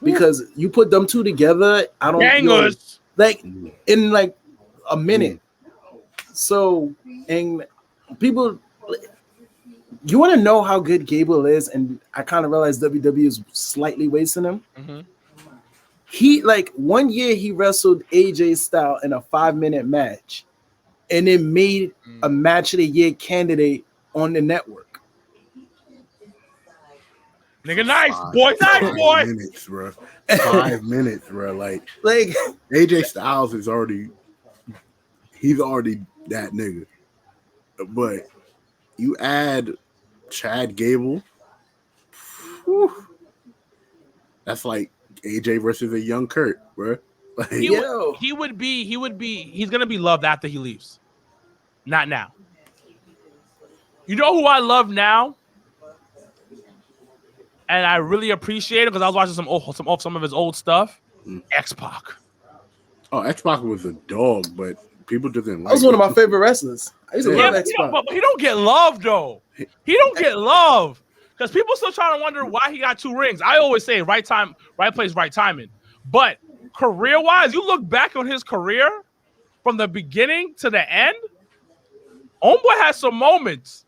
because you put them two together, I don't
Bangers.
in a minute. So, and people, you want to know how good Gable is, and I kind of realized WWE is slightly wasting him.
Mm-hmm.
He 1 year he wrestled AJ Styles in a 5-minute match, and it made a match of the year candidate on the network.
Nigga, nice boy, nice boy.
Minutes, bro. 5 minutes, bro. Like AJ Styles is he's already that nigga. But you add Chad Gable, whew, that's like AJ versus a young Kurt, bro. Like,
He's gonna be loved after he leaves. Not now. You know who I love now? And I really appreciate it because I was watching some of his old stuff. X-Pac.
oh, X-Pac was a dog, but people just didn't like
That was one of my favorite wrestlers. I used to love X-Pac.
But he don't get love though. He don't get love because people still trying to wonder why he got 2 rings. I always say right time, right place, right timing. But career-wise, you look back on his career from the beginning to the end. Homeboy has some moments.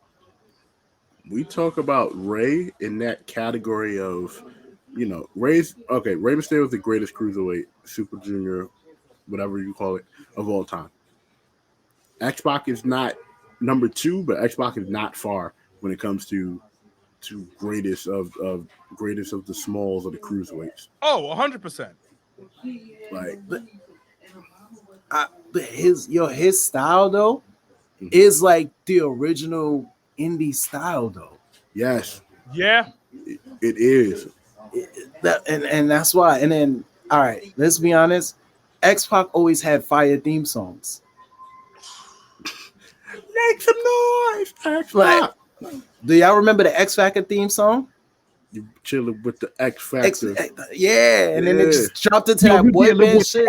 We talk about Ray in that category of, Rey Mysterio is the greatest cruiserweight, Super Junior, whatever you call it, of all time. X-Pac is not number 2, but X-Pac is not far when it comes to greatest of the smalls of the cruiserweights.
Oh, 100%.
Like,
But his style though is like the original indie style though.
yes,
Yeah.
it is.
And that's why. And then, all right, let's be honest. X-Pac always had fire theme songs.
Make some noise, X-Pac.
Like, do y'all remember the X Factor theme song?
You chilling with the X Factor.
Yeah, and then it
Yeah.
just dropped into that boy band shit.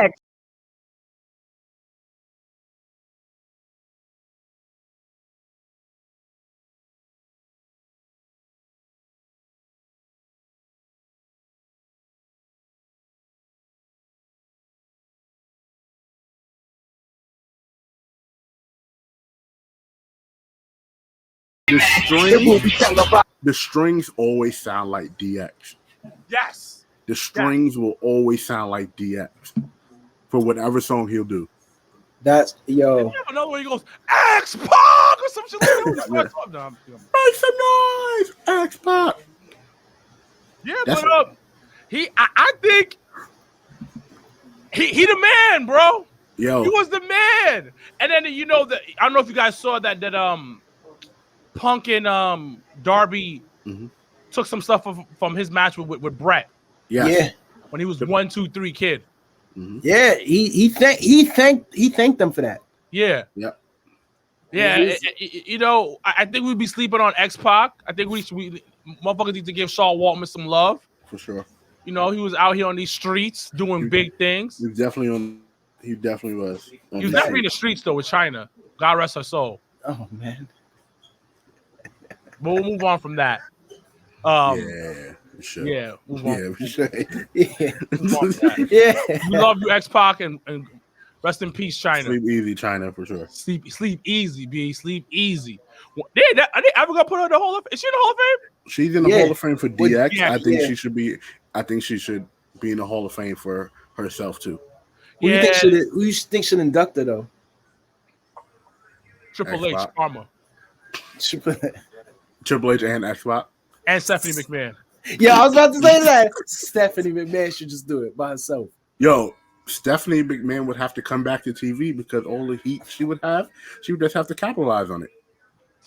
The strings always sound like DX.
Yes.
The strings will always sound like DX for whatever song he'll do.
That's
You have another one. He goes X-Pac or some shit like that. No,
Make some noise, X-Pac.
yeah,
That's-
but I think he the man, bro.
Yo,
He was the man. And then you know that I don't know if you guys saw that Punk and Darby took some stuff from his match with Brett
yes.
when he was 1, 2, 3 kid.
Yeah. He thanked them for that.
Yeah.
Yep.
Yeah, you know, I think we'd be sleeping on X-Pac. I think we motherfuckers need to give Shaw Waltman some love.
For sure.
You know, he was out here on these streets doing big things.
He definitely was.
He was definitely in the streets though with China. God rest her soul.
Oh man.
But we'll move on from that.
Yeah, we should.
Yeah, move on.
Yeah, we should.
Yeah.
Move on from that.
Yeah.
We love you, X-Pac, and rest in peace, China.
Sleep easy, China, for sure.
Sleep easy, B. Sleep easy. Are they ever gonna put her in the Hall of Fame? Is she in the Hall of Fame?
She's in the
Yeah.
Hall of Fame for DX.
Yeah,
I think
yeah.
she should be. I think she should be in the Hall of Fame for herself too.
Who you think should induct her though?
Triple H,
X-Pac.
Karma,
Triple H and X-Pac.
and Stephanie McMahon.
Yeah, I was about to say that. Stephanie McMahon should just do it by herself.
Yo, Stephanie McMahon would have to come back to TV because all the heat she would just have to capitalize on it.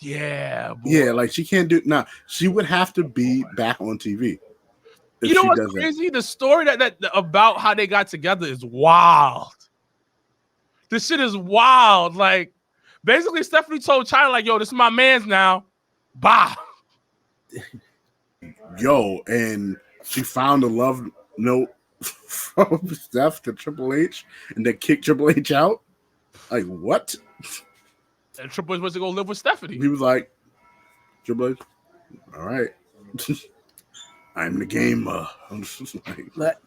Yeah, boy.
Yeah, like she can't do. Nah, she would have to be back on TV. if
You know
she
what's
does that.
crazy? The story that about how they got together is wild. This shit is wild. Like, basically, Stephanie told China, like, yo, this is my man's now. Bah.
Yo, and she found a love note from Steph to Triple H and then kicked Triple H out. Like, what?
And Triple H was to go live with Stephanie.
He was like, Triple H, all right. I'm the gamer. I'm just like,
But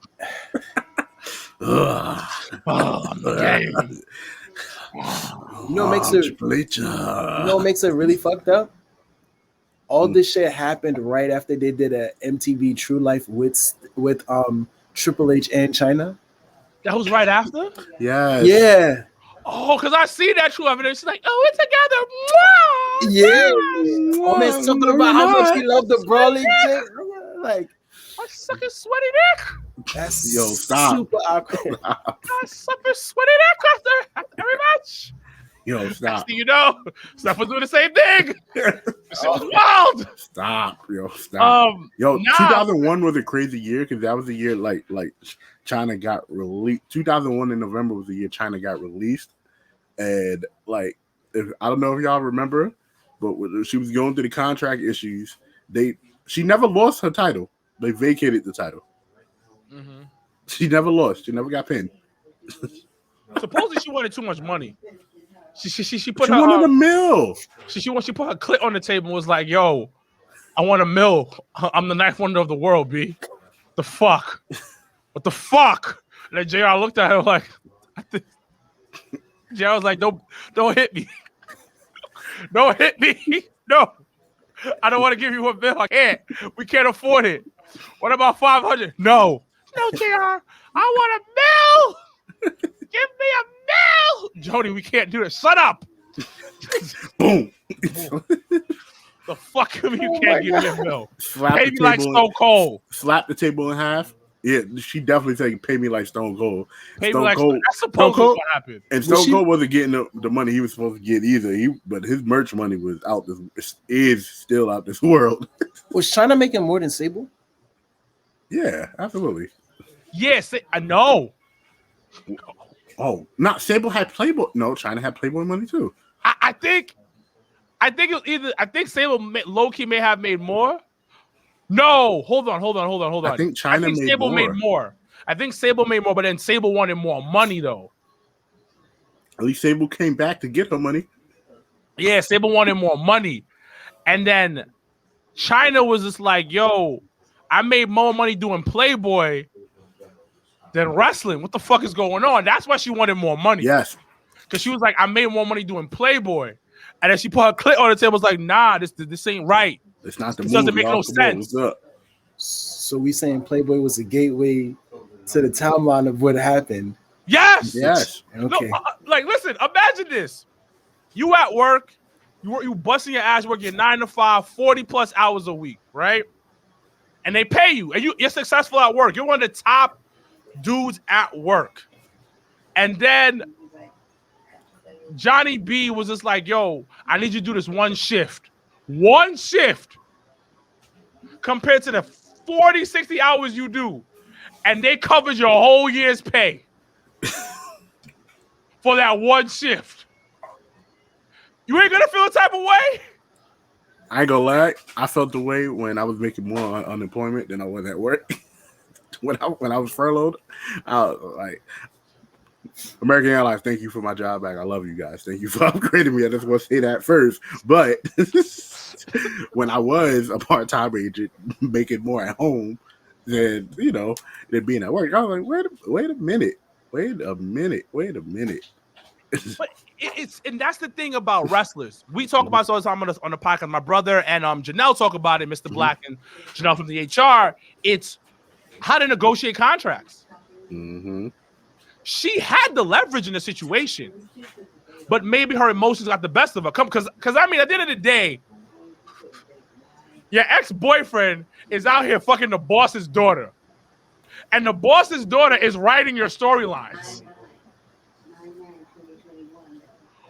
ugh.
Oh, I'm the game.
you know what makes it
Triple H,
you know what makes it really fucked up? All this shit happened right after they did a MTV True Life with Triple H and China.
That was right after?
yes.
Yeah.
Oh, because I see that true evidence. She's like, oh, we're together.
Yeah.
Mwah.
Oh man, talking about how much he loved the brawling chick. Like
I suck his sweaty dick.
that's
Yo, stop.
super awkward.
I suck his sweaty dick after every match.
Yo, stop.
You know, Steph was doing the same thing. This shit was wild.
Stop. Yo, stop. Yo,
nah.
2001 was a crazy year because that was the year like China got released. 2001 in November was the year China got released, and like I don't know if y'all remember, but when she was going through the contract issues, she never lost her title. They vacated the title.
Mm-hmm.
She never lost. She never got pinned.
Supposedly she wanted too much money. She put
She
her
wanted a mill.
she put her clit on the table and was like, "Yo, I want a mill. I'm the ninth wonder of the world, B. The fuck? What the fuck?" And then JR looked at her like, JR was like, "Don't hit me. Don't hit me. No, I don't want to give you a bill. I can't. We can't afford it. What about 500? No, JR. I want a mill. Give me a mill. Jody, we can't do this. Shut up.
Boom.
The fuck you
Oh
can't give me a mill.
Slap
Pay
the
me like
table.
Stone Cold.
Slap the table in half. Yeah, she definitely said, "Pay me like Stone Cold."
Pay me
Stone
like
Cold.
that's supposed to
Cold-
what happened.
And
Was
Stone
she-
Cold wasn't getting the money he was supposed to get either. But his merch money was out. Is still out this world.
Was China making more than Sable?
Yeah, absolutely.
Yes, I know.
Oh, not Sable had Playboy. No, China had Playboy money too.
I think it was either. I think Sable low key may have made more. No, hold on.
I think China made
Sable
more.
made more. I think Sable made more, but then Sable wanted more money though.
At least Sable came back to get her money.
Yeah, Sable wanted more money, and then China was just like, "Yo, I made more money doing Playboy than wrestling. What the fuck is going on?" That's why she wanted more money.
Yes.
Because she was like, I made more money doing Playboy. And then she put her clit on the table. Was like, nah, this ain't right.
It's not the
This
move.
doesn't make
y'all.
no
Come on,
sense.
what's up?
So we saying Playboy was a gateway to the timeline of what happened.
Yes.
Yes.
Okay.
No, like, listen, imagine this. You at work, you busting your ass, working 9 to 5, 40 plus hours a week, right? And they pay you, and you're successful at work. You're one of the top dudes at work. And then Johnny B was just like, yo, I need you to do this one shift. One shift compared to the 40, 60 hours you do. And they covered your whole year's pay for that one shift. You ain't gonna feel the type of way?
I ain't gonna lie. I felt the way when I was making more on unemployment than I was at work. when I was furloughed, I was like, American Airlines, thank you for my job back. I love you guys. Thank you for upgrading me. I just want to say that first. But when I was a part-time agent making more at home than than being at work, I was like, wait a minute.
But and that's the thing about wrestlers. We talk about this all the time on the podcast. My brother and Janelle talk about it, Mr. Black and Janelle from the HR. It's how to negotiate contracts.
Mm-hmm.
She had the leverage in the situation, but maybe her emotions got the best of her. Because I mean, at the end of the day, your ex-boyfriend is out here fucking the boss's daughter, and the boss's daughter is writing your storylines.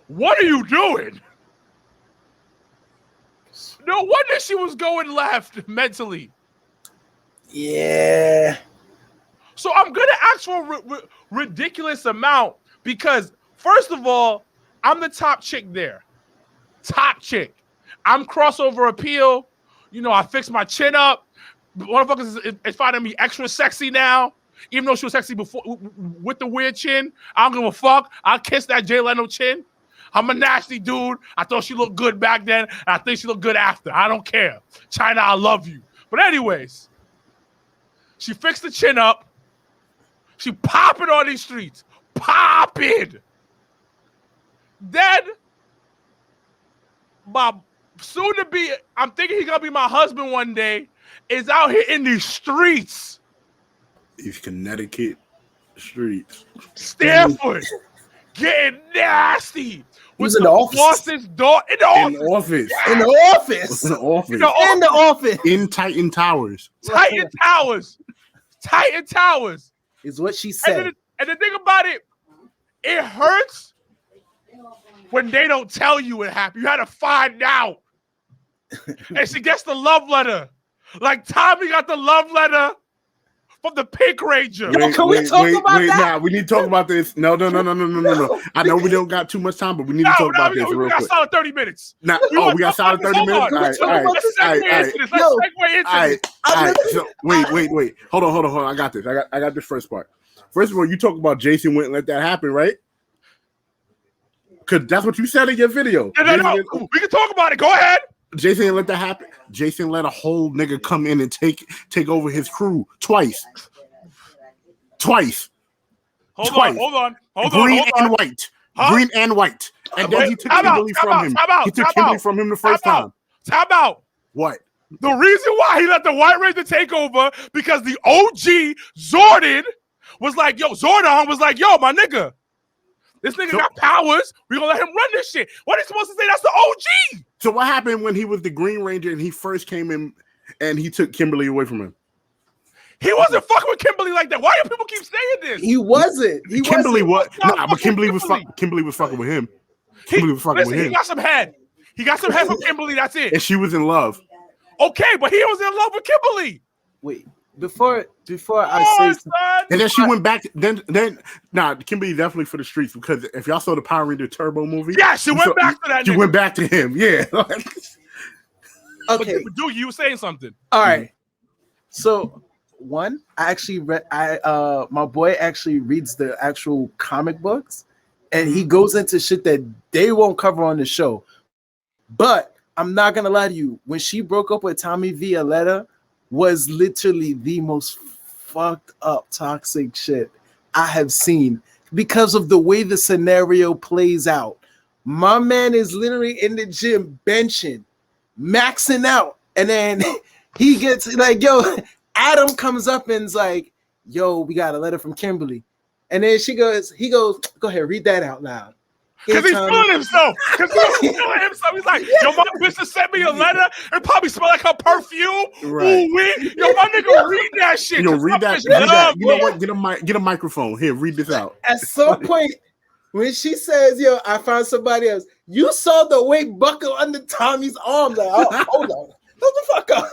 What are you doing? No wonder she was going left mentally.
Yeah.
So I'm going to ask for a ridiculous amount because, first of all, I'm the top chick there. Top chick. I'm crossover appeal. I fixed my chin up. Motherfuckers is finding me extra sexy now. Even though she was sexy before with the weird chin. I don't give a fuck. I'll kiss that Jay Leno chin. I'm a nasty dude. I thought she looked good back then, and I think she looked good after. I don't care. China, I love you. But anyways, she fixed the chin up. She popping on these streets. Popping. Then, my soon-to-be, I'm thinking he's going to be my husband one day, is out here in these streets.
These Connecticut streets.
Stanford. Getting nasty.
He was in the office.
Boss's door in the office.
In the office.
In the office.
In the office.
In Titan Towers.
Titan Towers. Titan Towers.
Is what she said.
And the thing about it, it hurts when they don't tell you what happened. You had to find out. And she gets the love letter. Like Tommy got the love letter from the Pink Ranger.
Can we talk about that?
Nah, we need to talk about this. No. I know we don't got too much time, but we need to talk about this real quick.
We got solid 30 minutes.
Now, we got solid 30 minutes? All right.
Let's segue into this.
All right. So, wait. Hold on. I got this. I got this first part. First of all, you talk about Jason wouldn't let that happen, right? Because that's what you said in your video.
No. We can talk about it. Go ahead.
Jason didn't let that happen. Jason let a whole nigga come in and take over his crew twice.
Hold on.
Green and white.
Huh?
Green and white. And then he took Kimberly from him. He took Kimberly from him the first time.
Time out.
What?
The reason why he let the White Ranger take over because the OG Zordon was like, yo, my nigga. This nigga got powers. We're going to let him run this shit. What are you supposed to say? That's the OG.
So what happened when he was the Green Ranger and he first came in and he took Kimberly away from him?
He wasn't fucking with Kimberly like that. Why do people keep saying this?
He wasn't.
Kimberly was. Nah, but Kimberly was fucking with him. Kimberly was fucking with him.
He got some head. He got some head from Kimberly. That's it.
And she was in love.
Okay, but he was in love with Kimberly.
Wait, before I say something.
And then she went back. Then Kimberly definitely for the streets because if y'all saw the Power Ranger Turbo movie,
yeah, she went back to that.
She went back to him. Yeah.
Okay,
but dude, you were saying something.
All right. So one, I actually read. My boy actually reads the actual comic books, and he goes into shit that they won't cover on the show. But I'm not gonna lie to you. When she broke up with Tommy Violetta, was literally the most fucked up toxic shit I have seen because of the way the scenario plays out. My man is literally in the gym benching, maxing out, and then he gets like, yo, Adam comes up and's like, yo, we got a letter from Kimberly. And then he goes, go ahead, read that out loud.
Because he's feeling himself. He's like, yo, my bitch just sent me a letter. It probably smell like her perfume.
Right.
Ooh, yo, my nigga, read that shit.
Yo, read that. You know what? Get a microphone. Here, read this out.
At some point, when she says, yo, I found somebody else, you saw the weight buckle under Tommy's arm. Like, oh, hold on. Hold the fuck up.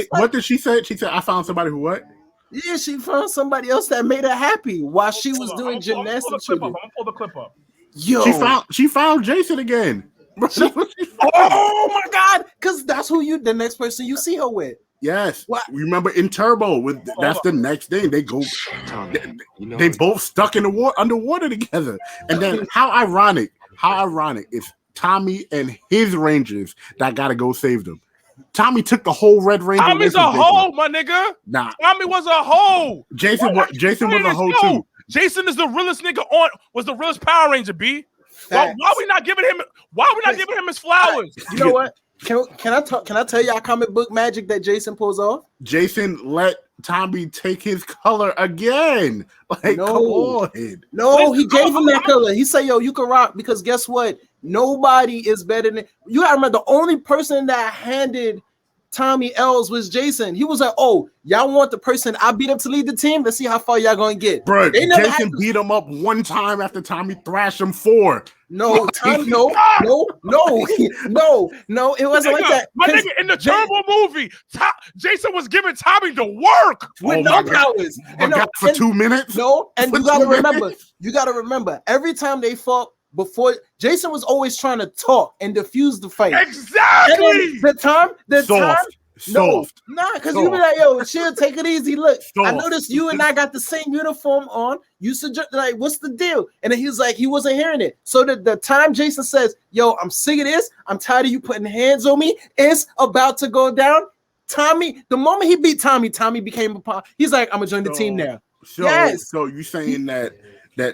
What did she say? She said, I found somebody who what?
Yeah, she found somebody else that made her happy while she was doing gymnastics.
I'm gonna pull the clip up.
Yo,
she found Jason again.
Oh my God, because that's who the next person you see her with.
Yes.
What?
Remember in Turbo that's the next day they go. They both stuck in the water underwater together, and then how ironic is Tommy and his Rangers that gotta go save them. Tommy took the whole Red Ranger.
Tommy's a hoe, my nigga.
Nah,
Tommy was a hoe.
Jason was a hoe too.
Jason is the realest nigga was the realest Power Ranger, B. Why we not giving him his flowers?
You know what? Can I tell y'all comic book magic that Jason pulls off?
Jason let Tommy take his color again. Like,
No.
come on.
No, he gave him that color. He said, yo, you can rock, because guess what? Nobody is better than you. Gotta remember, the only person that handed Tommy L's was Jason. He was like, oh, y'all want the person I beat up to lead the team? Let's see how far y'all gonna get.
Bro, Jason beat him up one time after Tommy thrashed him 4.
No, Tommy, no, it wasn't like that.
My nigga, in the Turbo movie, Jason was giving Tommy the work
with no powers.
For 2 minutes?
No, and you gotta remember, every time they fought before, Jason was always trying to talk and diffuse the fight.
Exactly.
The time,
soft.
Because you be like, yo, chill, take it easy. Look,
Soft.
I noticed you and I got the same uniform on. You suggest, like, what's the deal? And then he was like, he wasn't hearing it. So the time Jason says, yo, I'm sick of this. I'm tired of you putting hands on me. It's about to go down. Tommy, the moment he beat Tommy became a pop. He's like, I'm gonna join the team now. Yes.
So you saying that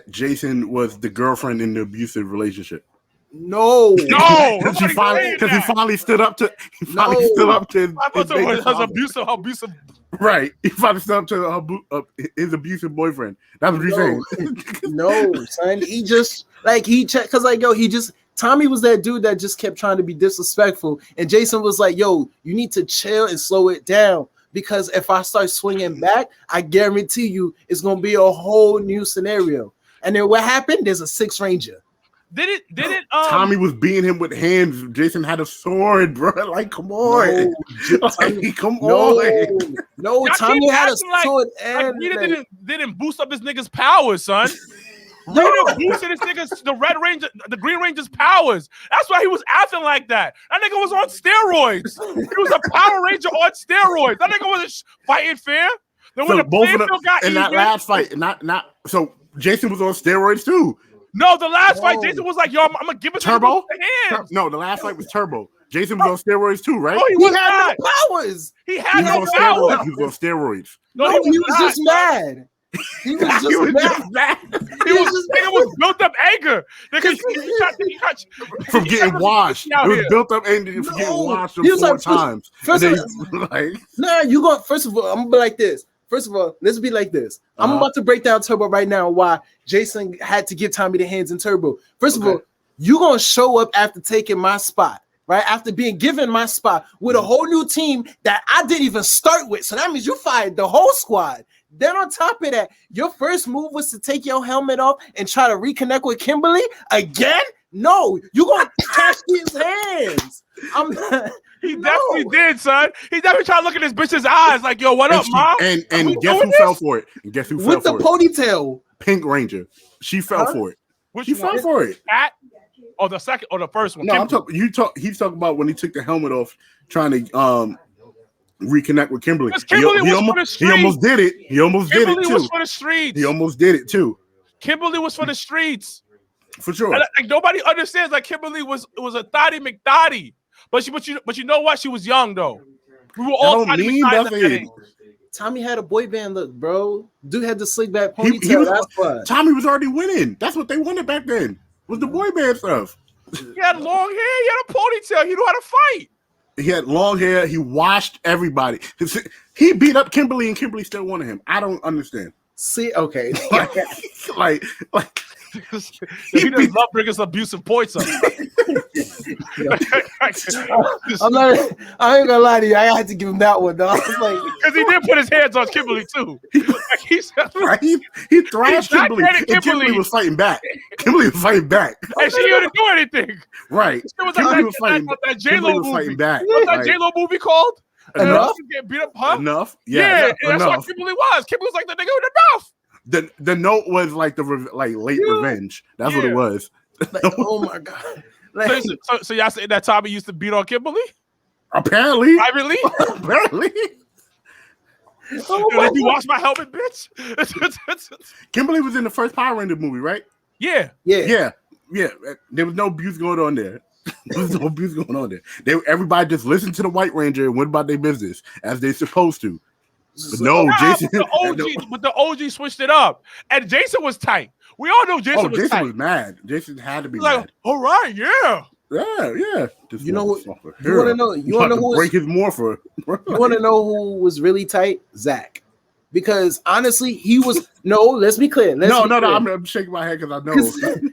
Jason was the girlfriend in the abusive relationship?
No.
Because he finally stood up to. He finally stood up to.
I thought it was abusive.
Right. He finally stood up to his abusive boyfriend. That's what you're saying.
No, son. He just because like, yo, Tommy was that dude that just kept trying to be disrespectful, and Jason was like, yo, you need to chill and slow it down. Because if I start swinging back, I guarantee you it's going to be a whole new scenario. And then what happened? There's a 6th Ranger.
Did it?
Tommy was beating him with hands. Jason had a sword, bro. Like, come on. Come on.
No, Tommy had a sword.
And he didn't boost up this nigga's powers, son. He didn't boost this nigga's, the Red Ranger, the Green Ranger's powers. That's why he was acting like that. That nigga was on steroids. He was a Power Ranger on steroids. That nigga wasn't fighting fair. Then when
both of them in that last fight, so Jason was on steroids too.
No, the last fight, Jason was like, yo, I'm gonna give it
Turbo.
to hands.
No, the last fight was Turbo. Jason was on steroids too, right?
Oh,
he had no powers.
He had no powers.
He was on steroids.
No, he was just mad. He was just mad.
He was built up anger because
from getting washed. It was built up anger from getting washed 4 times.
First of all, I'm gonna be like this. First of all, let's be like this. I'm about to break down Turbo right now. Why Jason had to give Tommy the hands in Turbo. First of all, you gonna show up after taking my spot, right? After being given my spot with a whole new team that I didn't even start with. So that means you fired the whole squad. Then on top of that, your first move was to take your helmet off and try to reconnect with Kimberly again? No, you're gonna catch his hands.
He definitely did, son. He definitely tried to look at this bitch's eyes like, yo, what up, mom?
And guess who fell for it? And guess who fell for it?
With the ponytail.
Pink Ranger. She fell for it. She fell for it.
The second or the first one?
No, he's talking about when he took the helmet off, trying to reconnect with Kimberly. He almost did it. He almost did it too.
Kimberly was for the streets.
He almost did it too.
Kimberly was for the streets.
For sure.
And, like, nobody understands. Like, Kimberly was a thotty McDotty, but you know what? She was young though. We were all Thotty McDotties at that age.
Tommy had a boy band look, bro. Dude had the slick back
He
ponytail.
was-
That's why.
Tommy was already winning. That's what they wanted back then. Was the boy band stuff.
He had long hair. He had a ponytail. He knew how to fight.
He had long hair. He washed everybody. He beat up Kimberly, and Kimberly still wanted him. I don't understand.
See, okay.
like
He does love bringing some abusive points up.
I'm not. I ain't gonna lie to you. I had to give him that one, though. I was like,
Because he did put his hands on Kimberly too. Like he said,
right? He thrashed
He's not
Kimberly,
getting
and Kimberly was fighting back. Kimberly was fighting back.
and she didn't do anything.
Right.
It was
Kimberly
like
was fighting.
that
Kimberly
J-Lo
was
movie.
fighting back.
What's that
Right.
J-Lo movie called?
Enough?
Get beat up, huh?
Enough.
Yeah,
Yeah.
that's
enough.
what Kimberly was. Kimberly was like the nigga with enough.
The note was like the late revenge. That's what
Yeah.
it was.
like, oh my god. Like,
So y'all saying that Tommy used to beat on Kimberly
Apparently.
privately?
Apparently.
oh
Yo,
my
did you
God.
watch my helmet, bitch?
Kimberly was in the first Power Ranger movie, right?
Yeah.
Yeah.
Yeah. There was no abuse going on there. There was no abuse going on there. Everybody just listened to the White Ranger and went about their business as they supposed to. But no,
Nah,
Jason.
but the OG switched it up, and Jason was tight. We all know Jason was
Jason
tight.
was mad. Jason had to be
He was like,
mad.
all right, yeah.
Yeah. This
You know what?
motherfucker
You want to
here.
know? You want to
About
know who?
break his morpher?
You want to know who was really tight? Zach. Because honestly, he was. No, let's be clear.
No.
Clear.
I'm shaking my head because I know.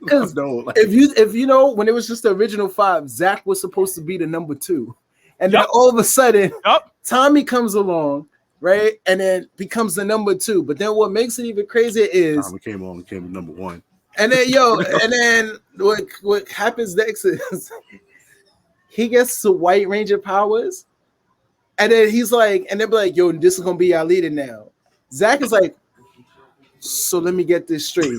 'Cause
I know. Like,
if you know, when it was just the original 5, Zach was supposed to be the number 2, and then
Yup.
all of a sudden,
Yup.
Tommy comes along, right, and then becomes the number 2. But then what makes it even crazier is,
Tommy came on and came number 1.
and then what happens next is he gets the White Ranger powers, and then he's like, and they're like, "Yo, this is gonna be our leader now." Zach is like, "So let me get this straight."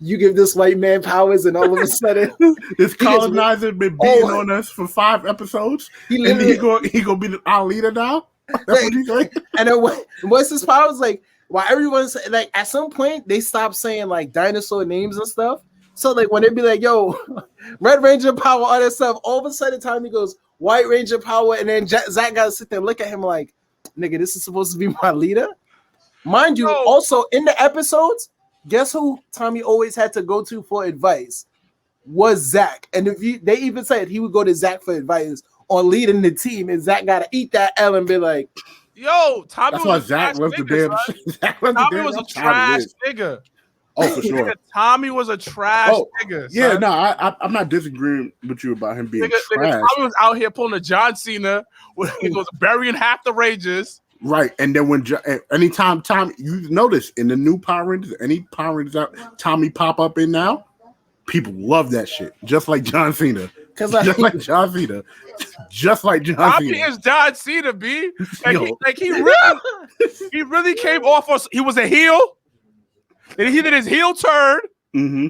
You give this white man powers, and all of a sudden,
This
gets-
colonizer been beating
Oh.
on us for 5 episodes,
he
and
literally,
he gonna be our leader now. That's
Like-
what you say?
and then what's his powers like? Why everyone's like, at some point they stopped saying like dinosaur names and stuff. So like when they be like, "Yo, Red Ranger power," all that stuff, all of a sudden Tommy goes White Ranger power, and then Zach got to sit there and look at him like, "Nigga, this is supposed to be my leader." Mind you,
No.
also in the episodes, guess who Tommy always had to go to for advice was Zach. And they even said he would go to Zach for advice on leading the team, and Zach got to eat that L and be like,
Yo, Tommy
That's why
was a
Zach
trash
left the
nigga,
damn.
son.
Zach left the
Tommy
damn.
was a
That's how it
trash
is.
nigga.
Oh, for sure.
Nigga, Tommy was a trash
Oh,
nigga.
Yeah,
son.
no, I'm not disagreeing with you about him being
Nigga,
trash.
Tommy was out here pulling a John Cena when he was burying half the Rangers.
Right, and then anytime you notice in the new Power Rangers, any Power Rangers out, Tommy pop up in now, people love that shit. Just like John Cena,
because
just like John Cena, just like John
Tommy
Cena.
is John Cena, B.
Yo.
He really came off us. He was a heel. And he did his heel turn
Mm-hmm.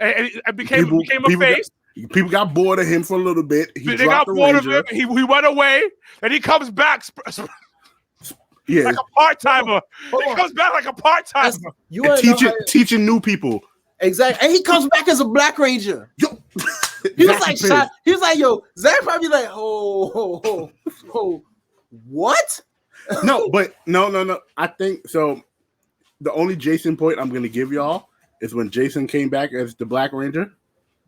and became a face.
People got bored of him for a little bit. He
They got
dropped the
bored of
Ranger.
him. He went away, and he comes back
Yeah,
like a part timer.
Hold
He
on.
comes back like a part timer.
You
and
want to know
teaching new people.
exactly, and he comes back as a Black Ranger.
Yo,
He was
Zach
like,
is pissed.
shot. He was like, "Yo, Zach probably like, oh, what?"
No, but no. I think so. The only Jason point I'm gonna give y'all is when Jason came back as the Black Ranger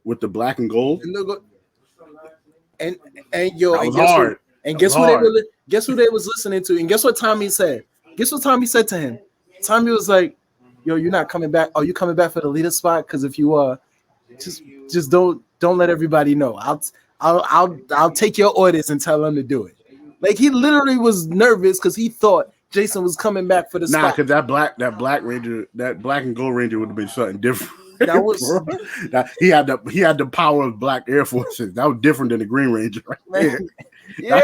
with the black and gold.
And look, and yo,
That
and
was
guess
hard.
what? And
That
guess
was
who
hard.
guess who they was listening to? And guess what Tommy said? Guess what Tommy said to him? Tommy was like, "Yo, you're not coming back. Are you coming back for the leader spot? Because if you are, just don't let everybody know. I'll take your orders and tell them to do it." Like he literally was nervous because he thought Jason was coming back for the
Nah,
spot.
because that black Ranger, that black and gold Ranger would have been something different.
That was-
he had the power of black Air Forces. That was different than the Green Ranger right there.
Yeah.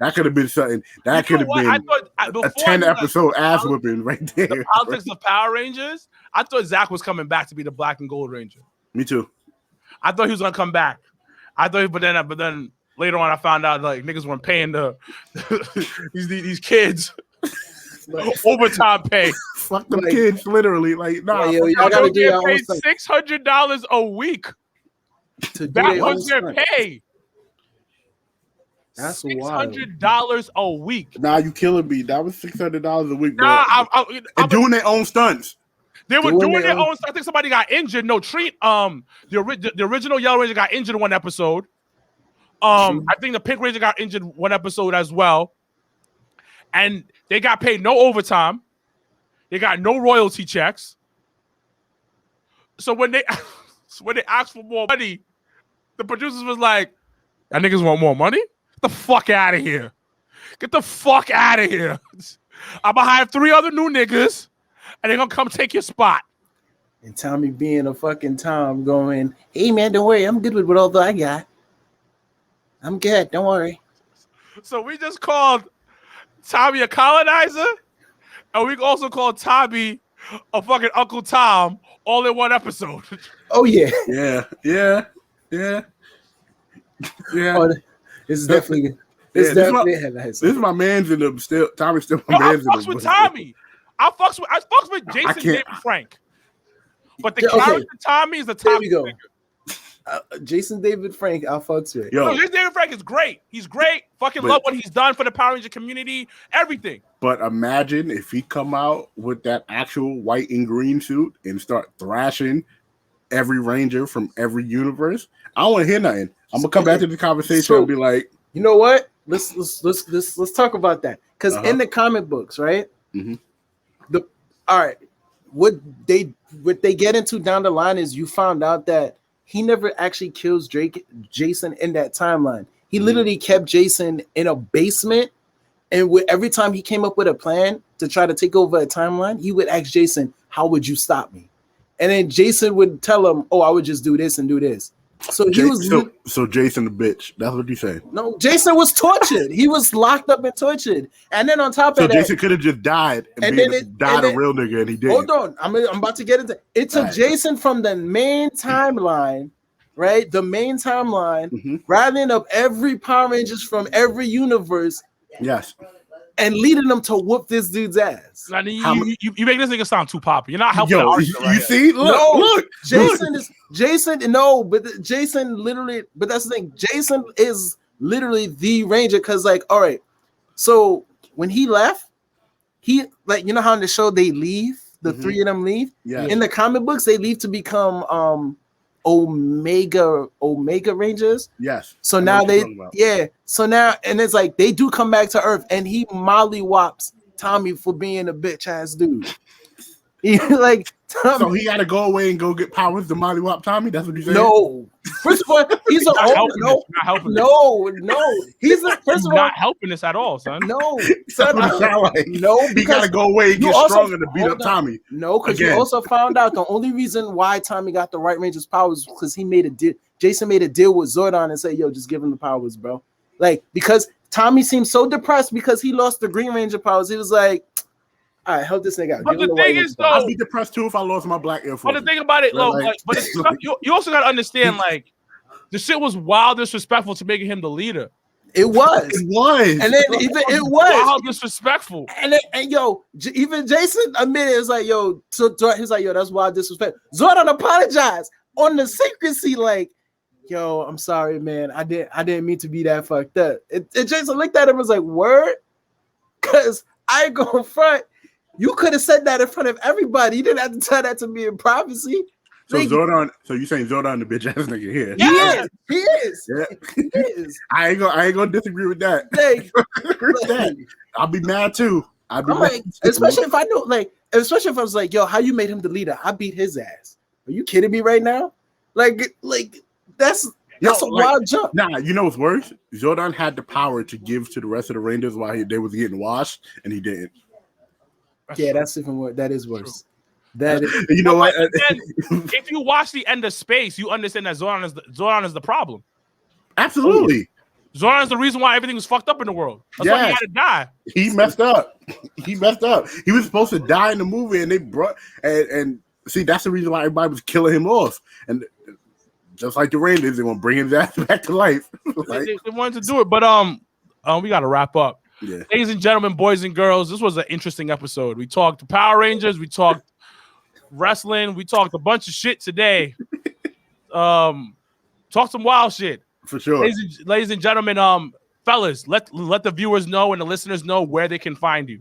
That could have been something. That could have
You know
been
what? I thought
a
before
10
I knew that-
episode ass whipping right there.
the politics of Power Rangers, I thought Zach was coming back to be the Black and Gold Ranger.
Me too.
I thought he was gonna come back. But then later on, I found out like niggas weren't paying the these kids overtime pay.
Fuck them
Like-
kids, literally. Like, nah.
Like, yo,
fuck
y'all
that.
gotta do
They'll
your
get
own
paid
stuff.
$600 a week.
To do
That
their
was
own
their
stuff.
pay.
That's wild.
$600 a week.
Nah, you killing me. That was $600 a week. Bro.
Nah,
and doing their own stunts.
they were doing their own stuff. I think somebody got injured. No, the original Yellow Ranger got injured in one episode. I think the Pink Ranger got injured one episode as well. And they got paid no overtime. They got no royalty checks. So when they asked for more money, the producers was like, "That niggas want more money? Get the fuck out of here. Get the fuck out of here. I'm gonna hire 3 other new niggas, and they're gonna come take your spot."
And Tommy being a fucking Tom going, "Hey man, don't worry, I'm good with what all I got. I'm good, don't worry."
So we just called Tommy a colonizer, and we also called Tommy a fucking Uncle Tom all in one episode.
Oh yeah.
Yeah.
Oh, this is definitely
This
nice.
is my man's in them still. Tommy's still my
No, I
man's in
fucks
them.
with Tommy. I fucks with Jason David Frank. But the character Tommy is the Tommy.
There we go. Jason David Frank, I'll fucks with.
Yo,
No, Jason David Frank is great. He's great. Fucking love what he's done for the Power Ranger community. Everything.
but imagine if he come out with that actual white and green suit and start thrashing every Ranger from every universe. I don't want to hear nothing. I'm gonna come back to the conversation and be like,
you know what? Let's talk about that. Because in the comic books, right?
Mm-hmm.
All right, what they get into down the line is you found out that he never actually kills Jason in that timeline. He literally kept Jason in a basement, and every time he came up with a plan to try to take over a timeline, he would ask Jason, "How would you stop me?" And then Jason would tell him, "Oh, I would just do this and do this." So he was
so Jason the bitch. That's what you say.
No, Jason was tortured. He was locked up and tortured. And then on top of that,
Jason could have just died and died a real nigga, and he did.
Hold on, I'm about to get into it. It took Jason from the main timeline, right? The main timeline, rallying up every Power Rangers from every universe.
Yes.
And leading them to whoop this dude's ass.
Now, you make this nigga sound too popular. You're not helping.
You see? Look.
Jason literally, but that's the thing. Jason is literally the Ranger because, like, all right, so when he left, he, like, you know how in the show they leave, the 3 of them leave?
Yeah.
In the comic books, they leave to become Omega Rangers.
Yes.
So now so now, and it's like they do come back to Earth, and he mollywops Tommy for being a bitch ass dude. He like Tommy,
so he got to go away and go get powers to mollywop Tommy. That's what you saying?
No, first of all, he's an old no. He's a first of all
not helping this at all, son.
No, son, no,
he got to go away and get stronger to beat up Tommy.
No, because you also found out the only reason why Tommy got the White Ranger's powers because he made a deal. Jason made a deal with Zordon and said, "Yo, just give him the powers, bro." Like, because Tommy seemed so depressed because he lost the Green Ranger powers. He was like, "All right, help this nigga out."
But the thing is, though,
I'd be depressed too if I lost my black Air Force.
But the thing about it, you also got to understand, like, the shit was wild disrespectful to making him the leader.
It was,
and
then even it was
wild disrespectful.
And yo, even Jason admitted it was like, "Yo," so he's like, "Yo, that's wild disrespect." Zordon apologized on the secrecy, like, "Yo, I'm sorry, man. I didn't mean to be that fucked up." And Jason looked at him and was like, "Word?" Because I ain't going front. You could have said that in front of everybody. You didn't have to tell that to me in privacy.
So Zordon, so you saying Zordon the bitch ass nigga here?
He is.
Yeah.
He is.
I ain't gonna disagree with that. I'll be mad too. I'll be mad too.
Especially if I know, especially if I was like, "Yo, how you made him the leader? I beat his ass." Are you kidding me right now? Like that's a wild jump.
Nah, you know what's worse? Zordon had the power to give to the rest of the Rangers while they was getting washed, and he didn't.
Yeah, that's even worse. That is worse. That is,
you know what?
If you watch the end of Space, you understand that Zordon is the problem.
Absolutely.
Zordon is the reason why everything was fucked up in the world. That's why he had to die.
He messed up. He was supposed to die in the movie, and they brought and see that's the reason why everybody was killing him off. And just like the Rangers, they want to bring his ass back to life.
They wanted to do it, but we got to wrap up.
Yeah.
Ladies and gentlemen, boys and girls, this was an interesting episode. We talked Power Rangers, we talked wrestling, we talked a bunch of shit today. Talked some wild shit
for sure.
Ladies and gentlemen, fellas, let the viewers know and the listeners know where they can find you.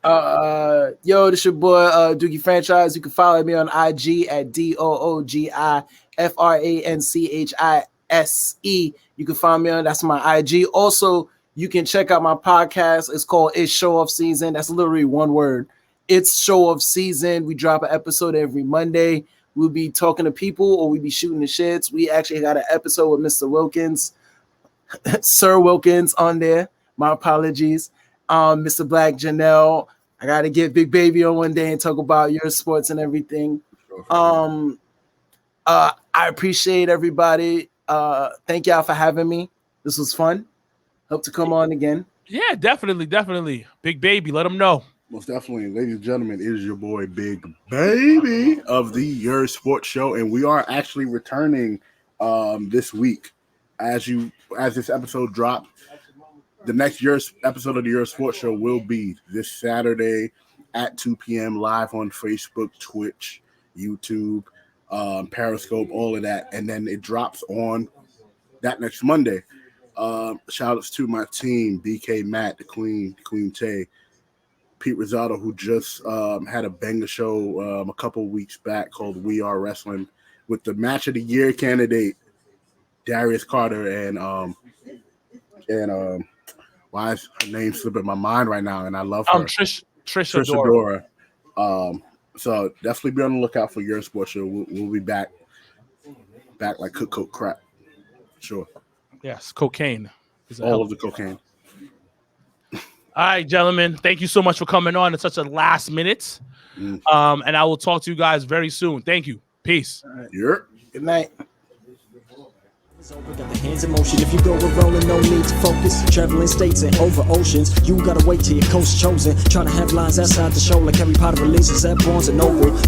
Yo, this your boy Doogie Franchise. You can follow me on IG at DOOGIFRANCHISE. You can find me on that's my IG. Also, you can check out my podcast. It's called It's Show Off Season. That's literally one word. It's Show Off Season. We drop an episode every Monday. We'll be talking to people or we'll be shooting the shits. We actually got an episode with Mr. Wilkins, Sir Wilkins on there. My apologies. Mr. Black, Janelle. I got to get Big Baby on one day and talk about your sports and everything. I appreciate everybody. Thank y'all for having me. This was fun. Hope to come on again.
Yeah, definitely. Big Baby, let them know.
Most definitely, ladies and gentlemen, it is your boy Big Baby of the Your Sports Show, and we are actually returning this week. As this episode dropped, the next episode of the Your Sports Show will be this Saturday at 2 p.m. live on Facebook, Twitch, YouTube, Periscope, all of that, and then it drops on that next Monday. Shout outs to my team, BK Matt, the Queen Tay, Pete Rosado, who just had a banger show a couple weeks back called We Are Wrestling with the Match of the Year candidate Darius Carter and why is her name slipping my mind right now? And I love her.
Trish Adora.
So definitely be on the lookout for Your Sports Show. We'll be back like cook crap. Sure.
Yes, cocaine.
All of the cocaine.
All right, gentlemen. Thank you so much for coming on at such a last minute. And I will talk to you guys very soon. Thank you. Peace.
All right.
Yeah.
Good night.
Got the hands in motion. If you go with rolling, no need to focus. Traveling states and over oceans. You gotta wait till your coast chosen. Trying to have lines outside the show like Harry Potter releases at Barnes and Noble.